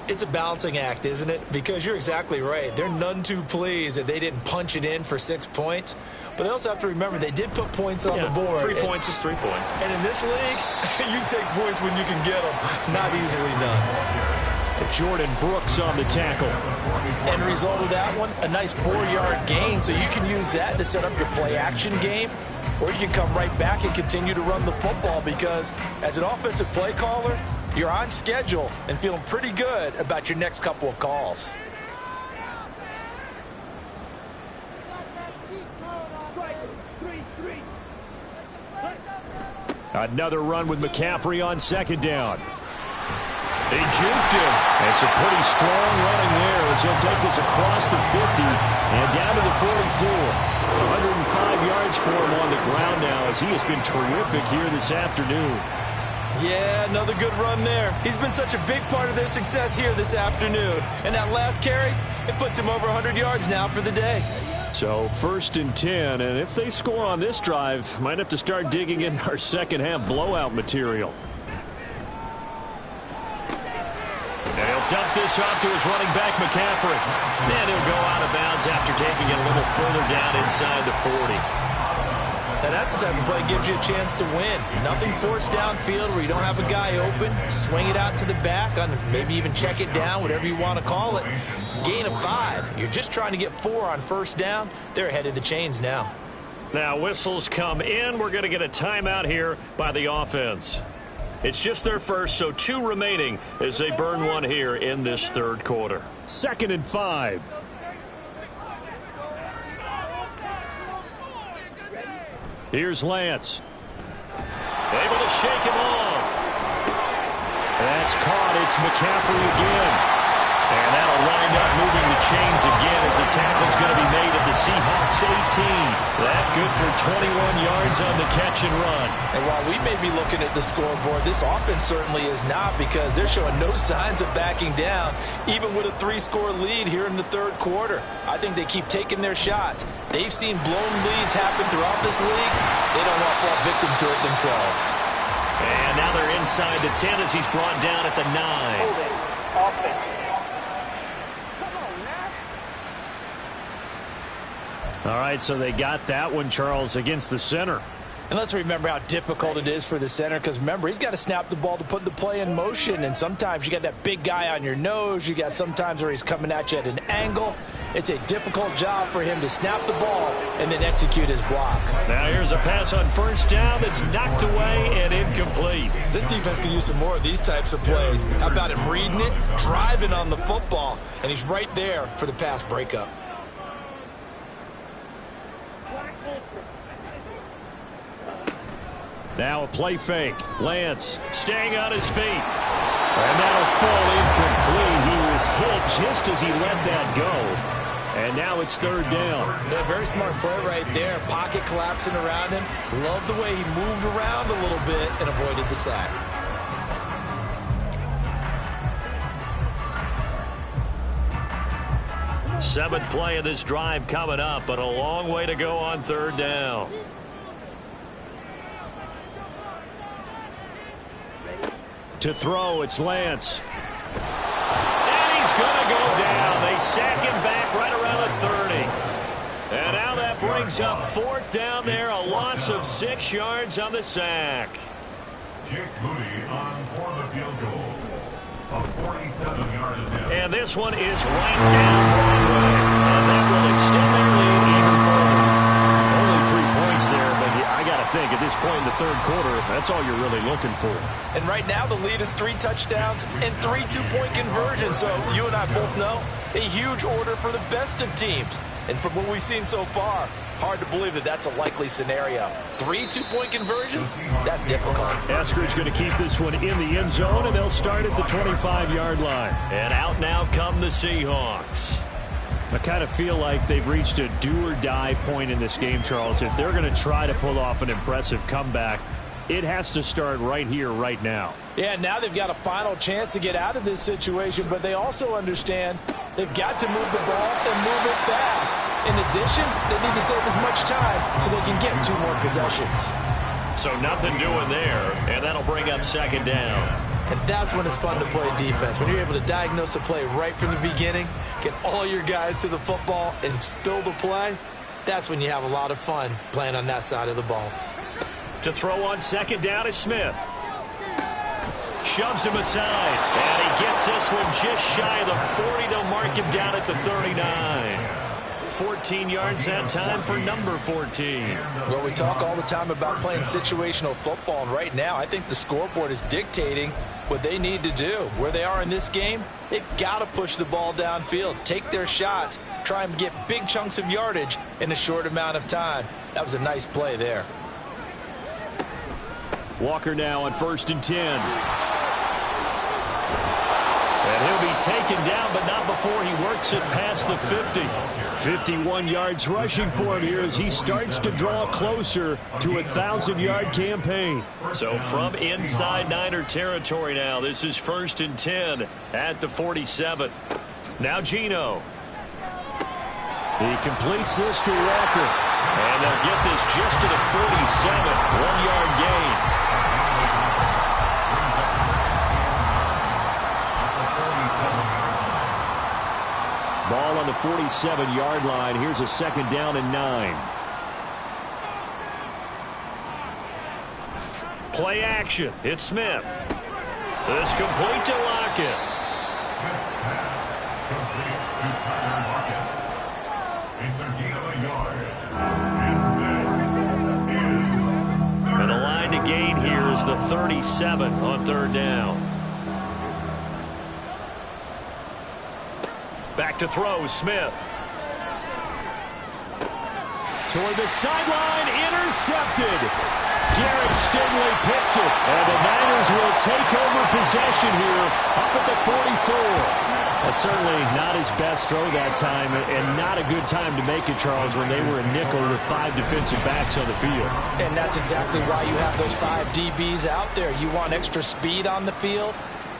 It's a balancing act, isn't it? Because you're exactly right. They're none too pleased that they didn't punch it in for 6 points. But they also have to remember they did put points on the board. 3 points is 3 points. And in this league, you take points when you can get them. Not easily done. Jordan Brooks on the tackle. End result of that one, a nice 4-yard gain. So you can use that to set up your play-action game. Or you can come right back and continue to run the football because as an offensive play caller, you're on schedule and feeling pretty good about your next couple of calls. Another run with McCaffrey on 2nd down. They juked him. It's a pretty strong running there as he'll take this across the 50 and down to the 44. 105 yards for him on the ground now as he has been terrific here this afternoon. Yeah, another good run there. He's been such a big part of their success here this afternoon. And that last carry, it puts him over 100 yards now for the day. So 1st and 10, and if they score on this drive, might have to start digging in our second half blowout material. And he'll dump this off to his running back, McCaffrey. And he'll go out of bounds after taking it a little further down inside the 40. Now that's the type of play that gives you a chance to win. Nothing forced downfield where you don't have a guy open. Swing it out to the back, on maybe even check it down, whatever you want to call it. Gain of 5. You're just trying to get 4 on 1st down. They're ahead of the chains now. Now whistles come in. We're going to get a timeout here by the offense. It's just their first, so 2 remaining as they burn one here in this 3rd quarter. 2nd and 5. Here's Lance. Able to shake him off. That's caught. It's McCaffrey again. And that'll wind up moving the chains again as the tackle's going to be made at the Seahawks 18. That good for 21 yards on the catch and run. And while we may be looking at the scoreboard, this offense certainly is not because they're showing no signs of backing down, even with a 3-score lead here in the 3rd quarter. I think they keep taking their shots. They've seen blown leads happen throughout this league. They don't want to fall victim to it themselves. And now they're inside the 10 as he's brought down at the 9. Offense. All right, so they got that one, Charles, against the center. And let's remember how difficult it is for the center because, remember, he's got to snap the ball to put the play in motion. And sometimes you got that big guy on your nose. You got sometimes where he's coming at you at an angle. It's a difficult job for him to snap the ball and then execute his block. Now here's a pass on 1st down that's knocked away and incomplete. This defense can use some more of these types of plays. How about him reading it, driving on the football, and he's right there for the pass breakup. Now a play fake. Lance staying on his feet. And that'll fall incomplete. He was hit just as he let that go. And now it's third down. Yeah, very smart play right there. Pocket collapsing around him. Love the way he moved around a little bit and avoided the sack. Seventh play of this drive coming up, but a long way to go on third down. To throw, it's Lance. And he's going to go down. They sack him back right around the 30. And now that brings up fourth down there, a loss of 6 yards on the sack. Jake Moody on for the field goal. A 47-yard attempt. And this one is right down Broadway. And that will extend their lead even further. Only 3 points there, but I got to think at this point in the third quarter, that's all you're really looking for. And right now the lead is 3 touchdowns and 3 two-point conversions. So you and I both know a huge order for the best of teams. And from what we've seen so far, hard to believe that that's a likely scenario. 3 two-point conversions? That's difficult. Eskridge going to keep this one in the end zone, and they'll start at the 25-yard line. And out now come the Seahawks. I kind of feel like they've reached a do-or-die point in this game, Charles. If they're going to try to pull off an impressive comeback, it has to start right here, right now. Yeah, now they've got a final chance to get out of this situation, but they also understand they've got to move the ball and move it fast. In addition, they need to save as much time so they can get 2 more possessions. So nothing doing there, and that'll bring up second down. And that's when it's fun to play defense. When you're able to diagnose a play right from the beginning, get all your guys to the football and spill the play, that's when you have a lot of fun playing on that side of the ball. To throw on second down is Smith. Shoves him aside, and he gets this one just shy of the 40. They'll mark him down at the 39. 14 yards that time for number 14. Well, we talk all the time about playing situational football, and right now I think the scoreboard is dictating what they need to do. Where they are in this game, they've got to push the ball downfield, take their shots, try and get big chunks of yardage in a short amount of time. That was a nice play there. Walker now on 1st and 10. And he'll be taken down, but not before he works it past the 50. 51 yards rushing for him here as he starts to draw closer to a 1,000-yard campaign. So from inside Niner territory now, this is 1st and 10 at the 47. Now Geno. He completes this to Walker. And they'll get this just to the 47. 1-yard gain. Ball on the 47-yard line. Here's a second down and 9. Play action. It's Smith. This complete to Lockett. Smith's pass complete to Tyler Lockett. It's a gain of a yard. And this is... And the line to gain here is the 37 on third down. Back to throw, Smith. Toward the sideline, intercepted. Derek Stingley picks it, and the Niners will take over possession here up at the 44. Certainly not his best throw that time, and not a good time to make it, Charles, when they were a nickel with 5 defensive backs on the field. And that's exactly why you have those 5 DBs out there. You want extra speed on the field,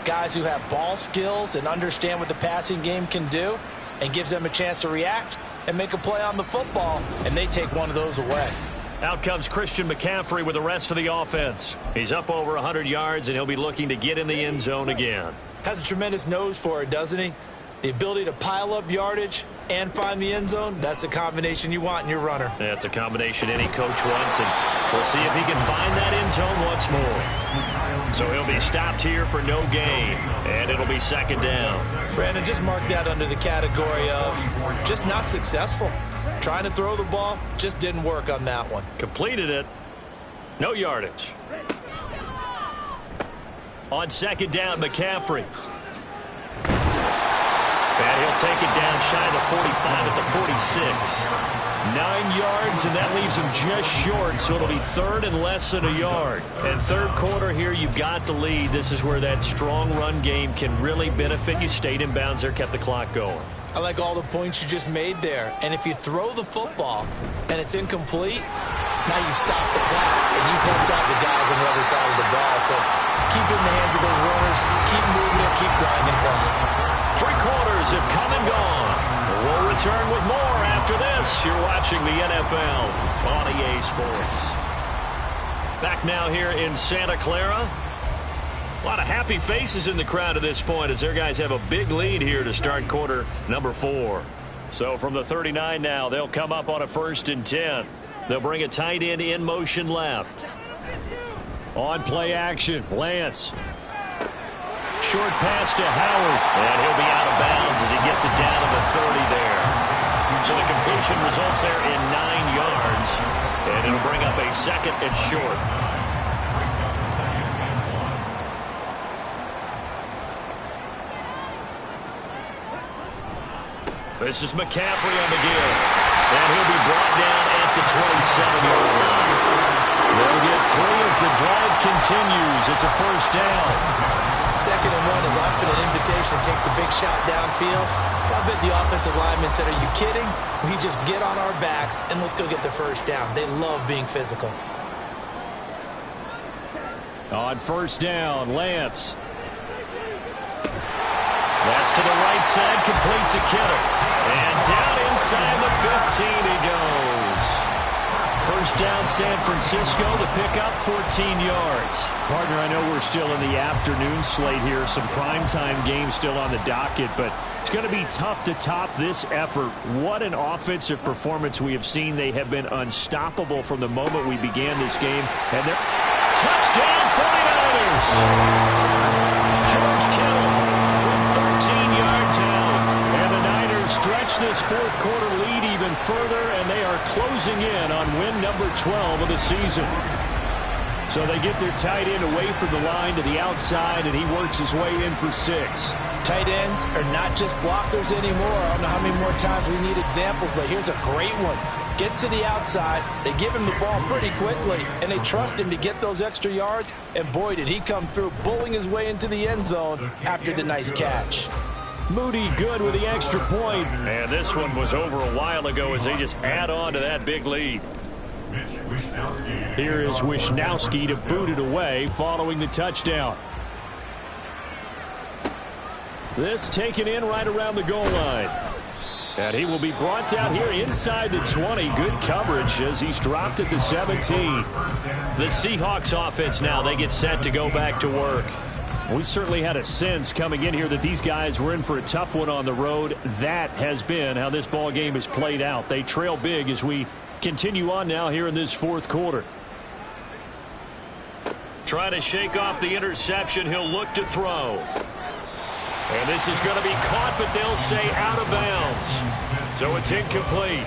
guys who have ball skills and understand what the passing game can do, and gives them a chance to react and make a play on the football, and they take one of those away. Out comes Christian McCaffrey with the rest of the offense. He's up over 100 yards, and he'll be looking to get in the end zone again. Has a tremendous nose for it, doesn't he? The ability to pile up yardage and find the end zone, that's the combination you want in your runner. That's a combination any coach wants, and we'll see if he can find that end zone once more. So he'll be stopped here for no gain, and it'll be second down. Brandon, just mark that under the category of just not successful. Trying to throw the ball, just didn't work on that one. Completed it. No yardage. On second down, McCaffrey. And he'll take it down shy of the 45 at the 46. 9 yards, and that leaves him just short, so it'll be third and less than a yard. And third quarter here, you've got the lead. This is where that strong run game can really benefit you. Stayed in bounds there, kept the clock going. I like all the points you just made there. And if you throw the football and it's incomplete, now you stop the clock, and you've helped out the guys on the other side of the ball. So keep it in the hands of those runners, keep moving it, keep grinding clock. 3 quarters have come and gone. We'll return with more after this. You're watching the NFL on EA Sports. Back now here in Santa Clara. A lot of happy faces in the crowd at this point as their guys have a big lead here to start quarter number 4. So from the 39 now, they'll come up on a 1st and 10. They'll bring a tight end in motion left. On play action, Lance. Short pass to Howard. And he'll be out of bounds as he gets it down to the 30 there. So the completion results there in 9 yards. And it'll bring up a 2nd and short. This is McCaffrey on the give. And he'll be brought down at the 27-yard line. They'll get 3 as the drive continues. It's a 1st down. 2nd and 1 is often an invitation to take the big shot downfield. I bet the offensive lineman said, are you kidding? We just get on our backs and let's go get the 1st down. They love being physical. On 1st down, Lance. That's to the right side, complete to Kittle. And down inside the 15 he goes. 1st down, San Francisco. The pickup, 14 yards. Partner, I know we're still in the afternoon slate here. Some primetime games still on the docket, but it's going to be tough to top this effort. What an offensive performance we have seen. They have been unstoppable from the moment we began this game. And they're touchdown 49ers! George Kittle from 13 yards out. And the Niners stretch this 4th quarter lead even further, and they are closing in on win number 12 of the season. So they get their tight end away from the line to the outside, and he works his way in for 6. Tight ends are not just blockers anymore. I don't know how many more times we need examples, but here's a great one. Gets to the outside, they give him the ball pretty quickly, and they trust him to get those extra yards, and boy, did he come through, bullying his way into the end zone after the nice catch. Moody good with the extra point. And this one was over a while ago as they just add on to that big lead. Here is Wishnowski to boot it away following the touchdown. This taken in right around the goal line. And he will be brought down here inside the 20. Good coverage as he's dropped at the 17. The Seahawks offense now, they get set to go back to work. We certainly had a sense coming in here that these guys were in for a tough one on the road. That has been how this ball game has played out. They trail big as we continue on now here in this 4th quarter. Trying to shake off the interception. He'll look to throw. And this is going to be caught, but they'll say out of bounds. So it's incomplete.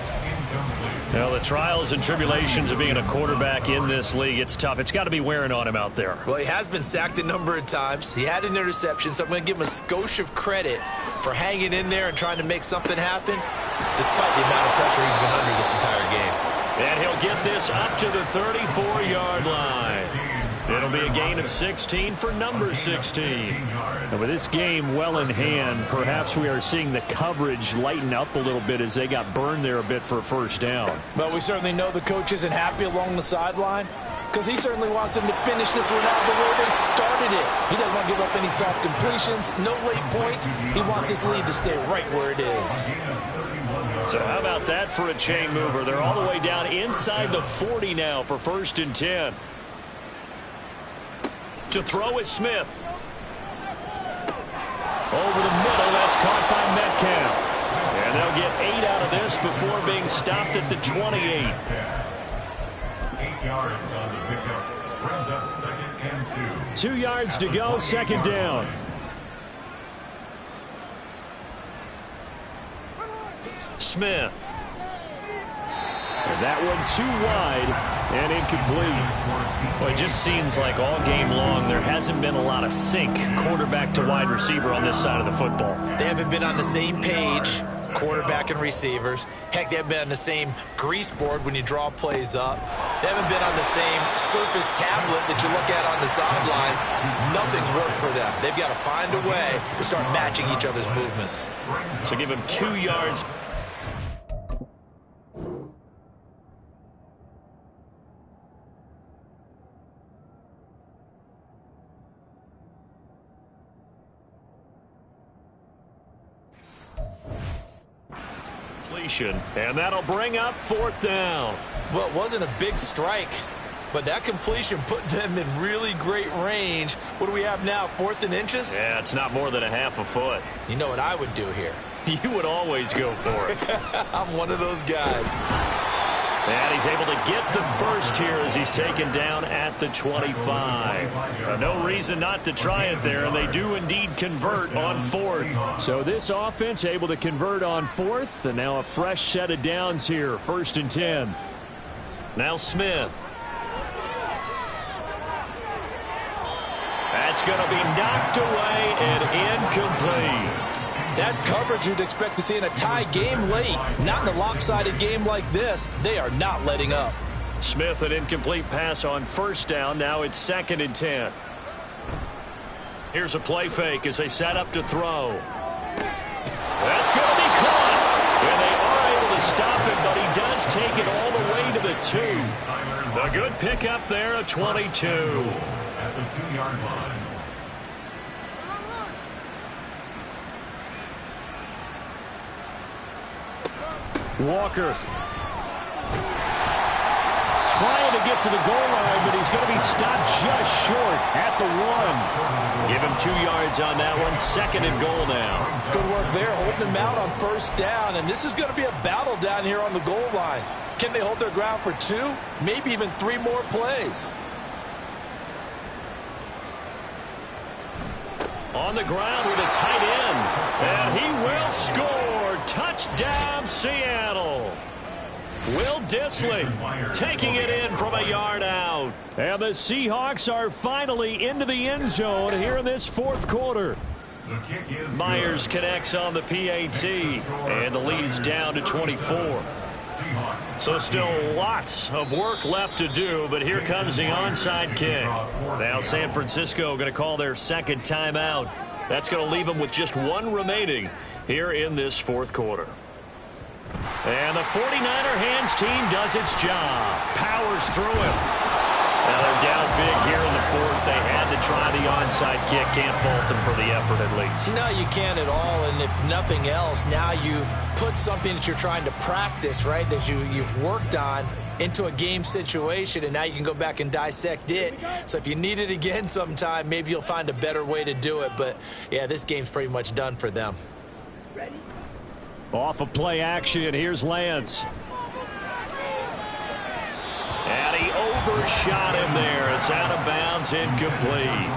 Now, the trials and tribulations of being a quarterback in this league, it's tough. It's got to be wearing on him out there. Well, he has been sacked a number of times. He had an interception, so I'm going to give him a skosh of credit for hanging in there and trying to make something happen, despite the amount of pressure he's been under this entire game. And he'll get this up to the 34-yard line. It'll be a gain of 16 for number 16. And with this game well in hand, perhaps we are seeing the coverage lighten up a little bit as they got burned there a bit for a 1st down. But we certainly know the coach isn't happy along the sideline because he certainly wants them to finish this one out the way they started it. He doesn't want to give up any soft completions, no late points. He wants his lead to stay right where it is. So how about that for a chain mover? They're all the way down inside the 40 now for 1st and 10. To throw is Smith. Over the middle, that's caught by Metcalf. And they'll get 8 out of this before being stopped at the 28. 8 yards on the pickup. Brings up 2nd and 2. 2 yards to go, 2nd down. Smith. And that one too wide and incomplete. Well, it just seems like all game long there hasn't been a lot of sync quarterback to wide receiver on this side of the football. They haven't been on the same page, quarterback and receivers. Heck, they haven't been on the same grease board when you draw plays up. They haven't been on the same Surface tablet that you look at on the sidelines. Nothing's worked for them. They've got to find a way to start matching each other's movements. So give him 2 yards. And that'll bring up 4th down. Well, it wasn't a big strike, but that completion put them in really great range. What do we have now, 4th and inches? Yeah, it's not more than a half a foot. You know what I would do here? You would always go for it. I'm one of those guys. And he's able to get the first here as he's taken down at the 25. No reason not to try it there, and they do indeed convert on 4th. So this offense able to convert on 4th, and now a fresh set of downs here, 1st and 10. Now Smith. That's going to be knocked away and incomplete. That's coverage you'd expect to see in a tie game late. Not in a lopsided game like this. They are not letting up. Smith, an incomplete pass on 1st down. Now it's 2nd and 10. Here's a play fake as they set up to throw. That's going to be caught. And they are able to stop him, but he does take it all the way to the 2. A good pickup there, a 22. At the 2-yard line. Walker trying to get to the goal line, but he's going to be stopped just short at the 1. Give him 2 yards on that one. 2nd and goal now. Good work there, holding him out on 1st down, and this is going to be a battle down here on the goal line. Can they hold their ground for 2, maybe even 3 more plays? On the ground with a tight end, and he will score. Touchdown, Seattle. Will Dissly taking it in from a yard out. And the Seahawks are finally into the end zone here in this 4th quarter. Myers connects on the PAT, and the lead is down to 24. So still lots of work left to do, but here comes the onside kick. Now San Francisco going to call their 2nd timeout. That's going to leave them with just 1 remaining here in this 4th quarter. And the 49er hands team does its job. Powers through him. Now they're down big here in the 4th. They had to try the onside kick. Can't fault them for the effort at least. No, you can't at all. And if nothing else, now you've put something that you're trying to practice, right, that you've worked on into a game situation, and now you can go back and dissect it. So if you need it again sometime, maybe you'll find a better way to do it. But, yeah, this game's pretty much done for them. Off of play action, here's Lance. And he overshot him there. It's out of bounds, incomplete.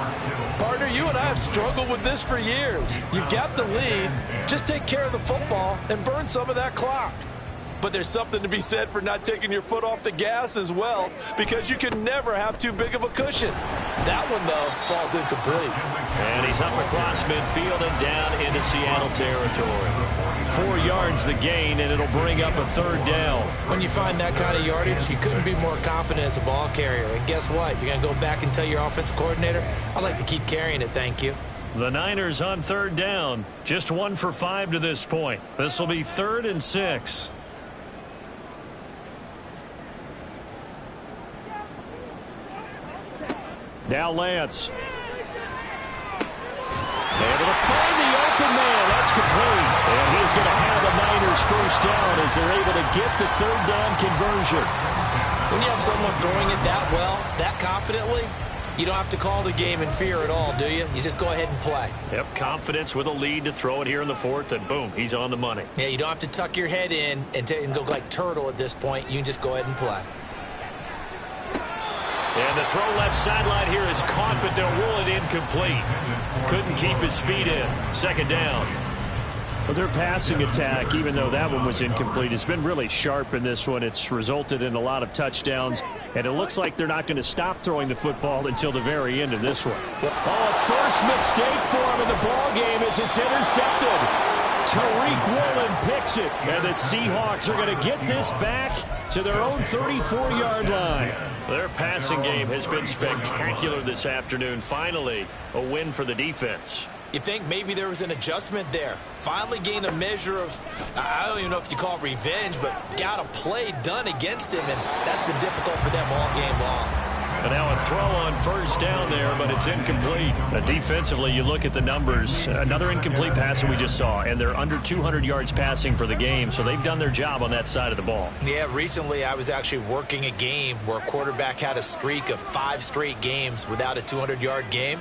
Partner, you and I have struggled with this for years. You've got the lead. Just take care of the football and burn some of that clock. But there's something to be said for not taking your foot off the gas as well, because you can never have too big of a cushion. That one, though, falls incomplete. And he's up across midfield and down into Seattle territory. 4 yards the gain, and it'll bring up a 3rd down. When you find that kind of yardage, you couldn't be more confident as a ball carrier. And guess what? You're going to go back and tell your offensive coordinator, I'd like to keep carrying it, thank you. The Niners on 3rd down. Just 1 for 5 to this point. This will be 3rd and 6. Now Lance. Able to find the open man. That's complete. And he's going to have the Niners 1st down as they're able to get the 3rd down conversion. When you have someone throwing it that well, that confidently, you don't have to call the game in fear at all, do you? You just go ahead and play. Yep, confidence with a lead to throw it here in the 4th, and boom, he's on the money. Yeah, you don't have to tuck your head in and go like turtle at this point. You can just go ahead and play. And the throw left sideline here is caught, but they'll rule it incomplete. Couldn't keep his feet in. 2nd down. Well, their passing attack, even though that one was incomplete, has been really sharp in this one. It's resulted in a lot of touchdowns, and it looks like they're not going to stop throwing the football until the very end of this one. Oh, a first mistake for him in the ball game as it's intercepted. Tariq Woolen picks it, and the Seahawks are going to get this back to their own 34-yard line. Their passing game has been spectacular this afternoon. Finally, a win for the defense. You think maybe there was an adjustment there. Finally gained a measure of, I don't even know if you call it revenge, but got a play done against him, and that's been difficult for them all game long. And now a throw on first down there, but it's incomplete. Defensively, you look at the numbers. Another incomplete pass that we just saw, and they're under 200 yards passing for the game, so they've done their job on that side of the ball. Yeah, recently I was actually working a game where a quarterback had a streak of 5 straight games without a 200-yard game.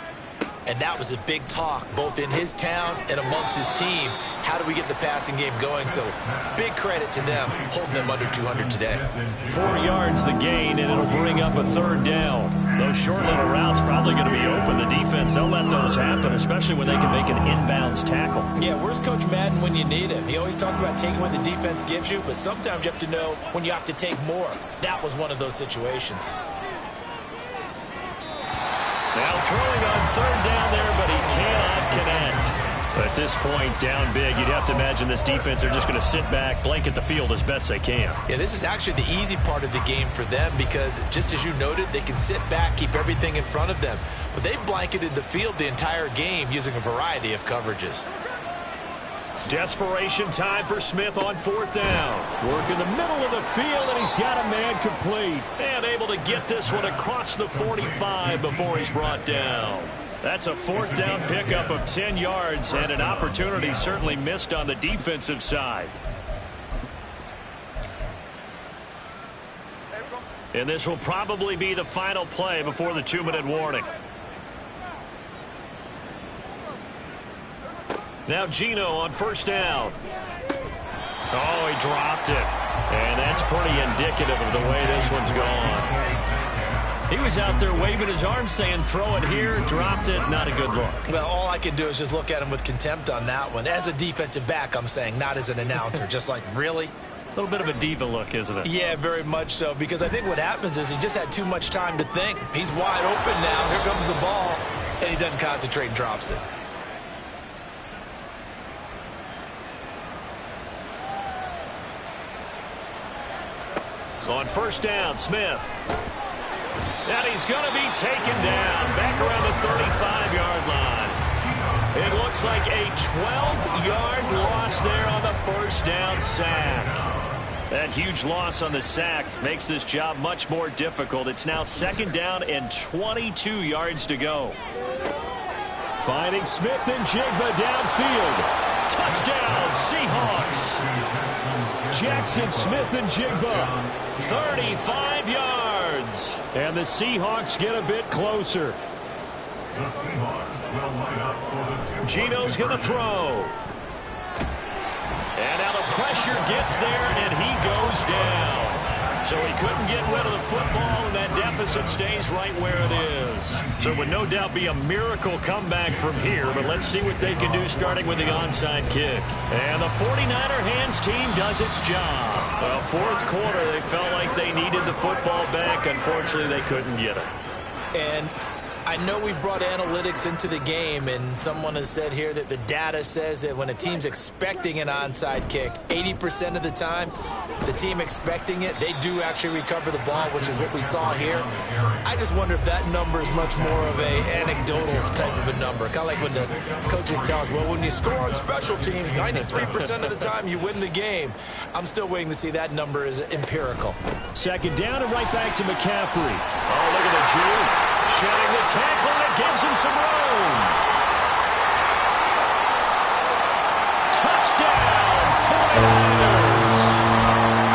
And that was a big talk, both in his town and amongst his team. How do we get the passing game going? So big credit to them, holding them under 200 today. 4 yards the gain, and it'll bring up a third down. Those short little routes probably going to be open. The defense, they'll let those happen, especially when they can make an inbounds tackle. Yeah, where's Coach Madden when you need him? He always talked about taking what the defense gives you, but sometimes you have to know when you have to take more. That was one of those situations. Now throwing on third down there, but he cannot connect. At this point, down big, you'd have to imagine this defense are just going to sit back, blanket the field as best they can. Yeah, this is actually the easy part of the game for them because, just as you noted, they can sit back, keep everything in front of them. But they've blanketed the field the entire game using a variety of coverages. Desperation time for Smith on fourth down. Work in the middle of the field, and he's got a man complete. And able to get this one across the 45 before he's brought down. That's a fourth down pickup of 10 yards, and an opportunity certainly missed on the defensive side. And this will probably be the final play before the 2-minute warning. Now Geno on first down. Oh, he dropped it. And that's pretty indicative of the way this one's gone. He was out there waving his arms saying, throw it here, dropped it, not a good look. Well, all I can do is just look at him with contempt on that one. As a defensive back, I'm saying, not as an announcer. Just like, really? A little bit of a diva look, isn't it? Yeah, very much so, because I think what happens is he just had too much time to think. He's wide open now. Here comes the ball, and he doesn't concentrate and drops it. On first down, Smith. And he's going to be taken down back around the 35-yard line. It looks like a 12-yard loss there on the first down sack. That huge loss on the sack makes this job much more difficult. It's now second down and 22 yards to go. Finding Smith and Jigba downfield. Touchdown, Seahawks. Jackson Smith and Jigba, 35 yards. And the Seahawks get a bit closer. The Seahawks will line up for the Geno's going to throw. And now the pressure gets there, and he goes down. So he couldn't get rid of the football, and that deficit stays right where it is. So it would no doubt be a miracle comeback from here, but let's see what they can do starting with the onside kick. And the 49er hands team does its job. Well, fourth quarter, they felt like they needed the football back. Unfortunately, they couldn't get it. And I know we brought analytics into the game, and someone has said here that the data says that when a team's expecting an onside kick, 80% of the time, the team expecting it, they do actually recover the ball, which is what we saw here. I just wonder if that number is much more of a anecdotal type of a number. Kind of like when the coaches tell us, well, when you score on special teams, 93% of the time you win the game. I'm still waiting to see that number is empirical. Second down and right back to McCaffrey. Oh, look at the juke. Shedding the tackle, and it gives him some room. Touchdown, 49ers.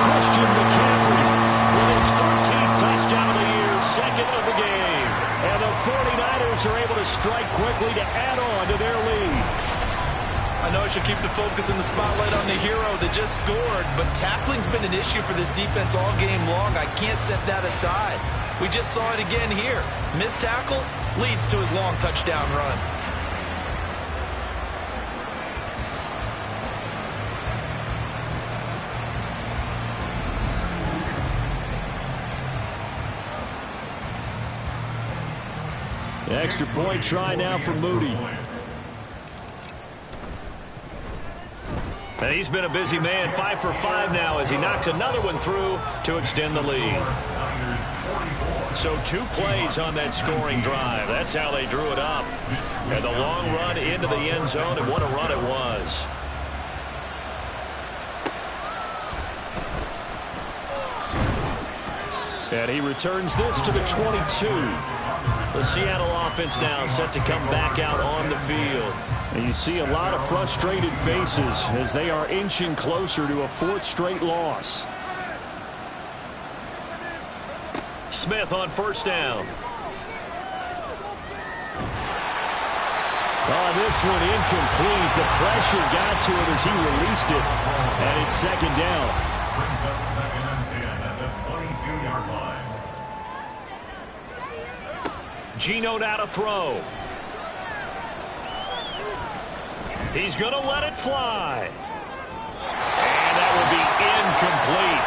Christian McCaffrey with his 13th touchdown of the year, second of the game. And the 49ers are able to strike quickly to add on to their lead. I know I should keep the focus and the spotlight on the hero that just scored, but tackling's been an issue for this defense all game long. I can't set that aside. We just saw it again here. Missed tackles leads to his long touchdown run. The extra point try now for Moody. And he's been a busy man, 5 for 5 now as he knocks another one through to extend the lead. So 2 plays on that scoring drive. That's how they drew it up. And the long run into the end zone, and what a run it was. And he returns this to the 22. The Seattle offense now set to come back out on the field. And you see a lot of frustrated faces as they are inching closer to a 4th straight loss. Smith on first down. Oh, this one incomplete. The pressure got to him as he released it. And it's 2nd down. Brings up 2nd and 10 at the 22-yard line. Geno now to throw. He's going to let it fly. And that will be incomplete.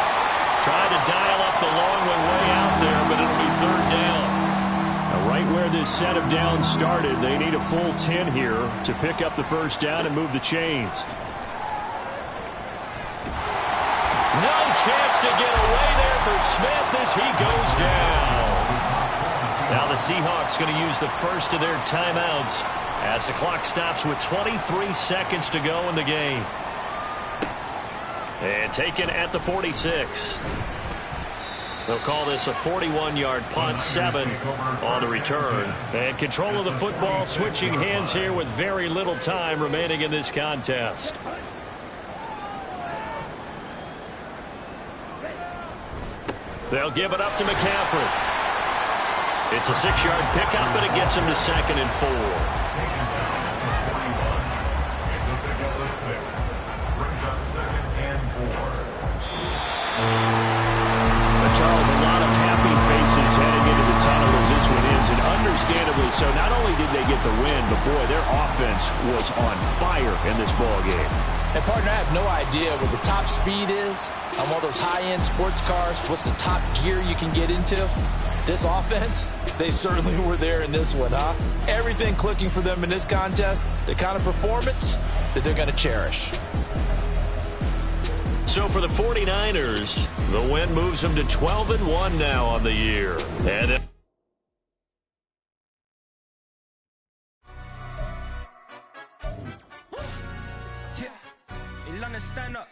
Tried to dial up the long one way out there, but it'll be 3rd down. Now, right where this set of downs started, they need a full 10 here to pick up the 1st down and move the chains. No chance to get away there for Smith as he goes down. Now the Seahawks going to use the first of their timeouts as the clock stops with 23 seconds to go in the game. And taken at the 46. They'll call this a 41-yard punt, 7 on the return. And control of the football switching hands here with very little time remaining in this contest. They'll give it up to McCaffrey. It's a 6-yard pickup, but it gets him to 2nd and 4. It's a pickup of 6. Brings up 2nd and 4. But Charles, a lot of happy faces heading into the tunnel as this one ends, and understandably so. Not only did they get the win, but boy, their offense was on fire in this ball game. And partner, I have no idea what the top speed is on one of those high-end sports cars. What's the top gear you can get into? This offense, they certainly were there in this one, huh? Everything clicking for them in this contest, the kind of performance that they're going to cherish. So for the 49ers, the win moves them to 12-1 now on the year. And stand up.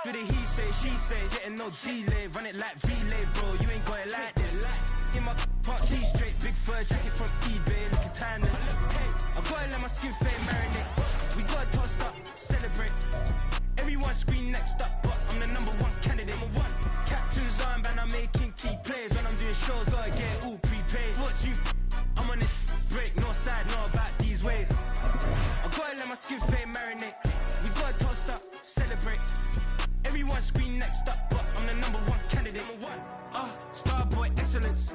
Do the he say, she say, getting no delay, run it like relay, bro. You ain't got it like this. In my part C straight, big fur jacket from eBay, looking timeless. I gotta let my skin fade marinate. We gotta toast up, celebrate. Everyone scream next up, but I'm the #1 candidate. Captain's armband, I'm making key plays. When I'm doing shows, gotta get it all prepaid. What you I'm on it, break, no side, no about these ways. I gotta let my skin fade marinate. We gotta toast up, celebrate. Everyone scream next up, but I'm the #1 candidate. Starboy excellence.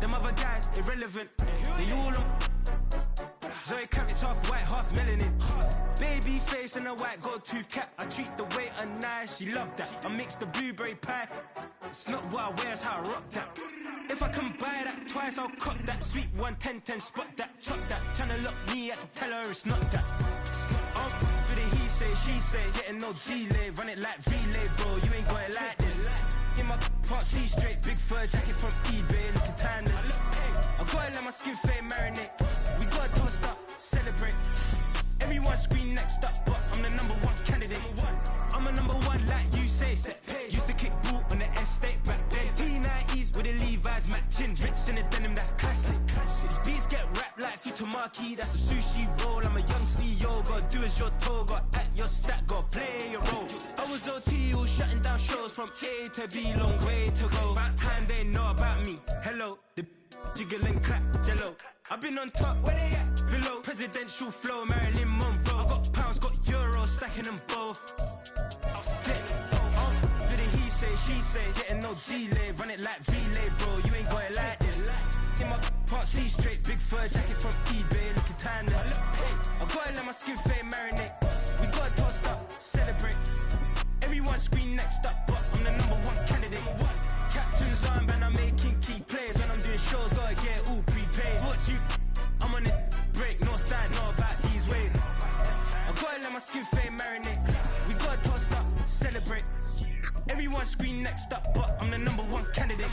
Them other guys irrelevant. They all on. Zoe Kravitz half white, half melanin. Baby face and a white gold tooth cap. I treat the waiter nice, she love that. I mix the blueberry pie. It's not what I wear, it's how I rock that. If I can buy that twice, I'll cop that. Sweet 110, spot that, chop that. Tryna lock me at the tell her it's not that. Do the he say, she say, getting no delay. Run it like relay, bro, you ain't got it like this. In my part C straight, big fur jacket from eBay, looking timeless. I gotta let my skin fade marinate. We gotta toast up, celebrate. Everyone scream next up, but I'm the #1 candidate. I'm a #1 like you say, set pace. Used to kick boot on the estate back then. T90s with the Levi's matching. Rips in the denim, that's classic. These beats get wrapped like Futamaki, that's a sushi roll. I'm a young CEO, gotta do as you're told. Gotta act your stat, gotta play your role. I was OT, all shutting down shows from A to B, long way to go. About time they know about me. Hello, the jiggle and clap, jello. I've been on top, where they at? Below, presidential flow, Marilyn Monroe. I got pounds, got euros, stacking them both. I'll stick. Do the he say, she say, getting no delay. Run it like relay, bro, you ain't got it like this. In my part C straight, big fur jacket from eBay, looking timeless. I gotta let my skin fade marinate. We gotta toast up, celebrate. Everyone scream next up, but I'm the #1 candidate. Captain's armband, I'm making key plays. When I'm doing shows, gotta get all prepaid. What you I'm on it, break, no side, no about these ways. I gotta let my my skin fade marinate. We got tossed up, celebrate. Everyone scream next up, but I'm the #1 candidate.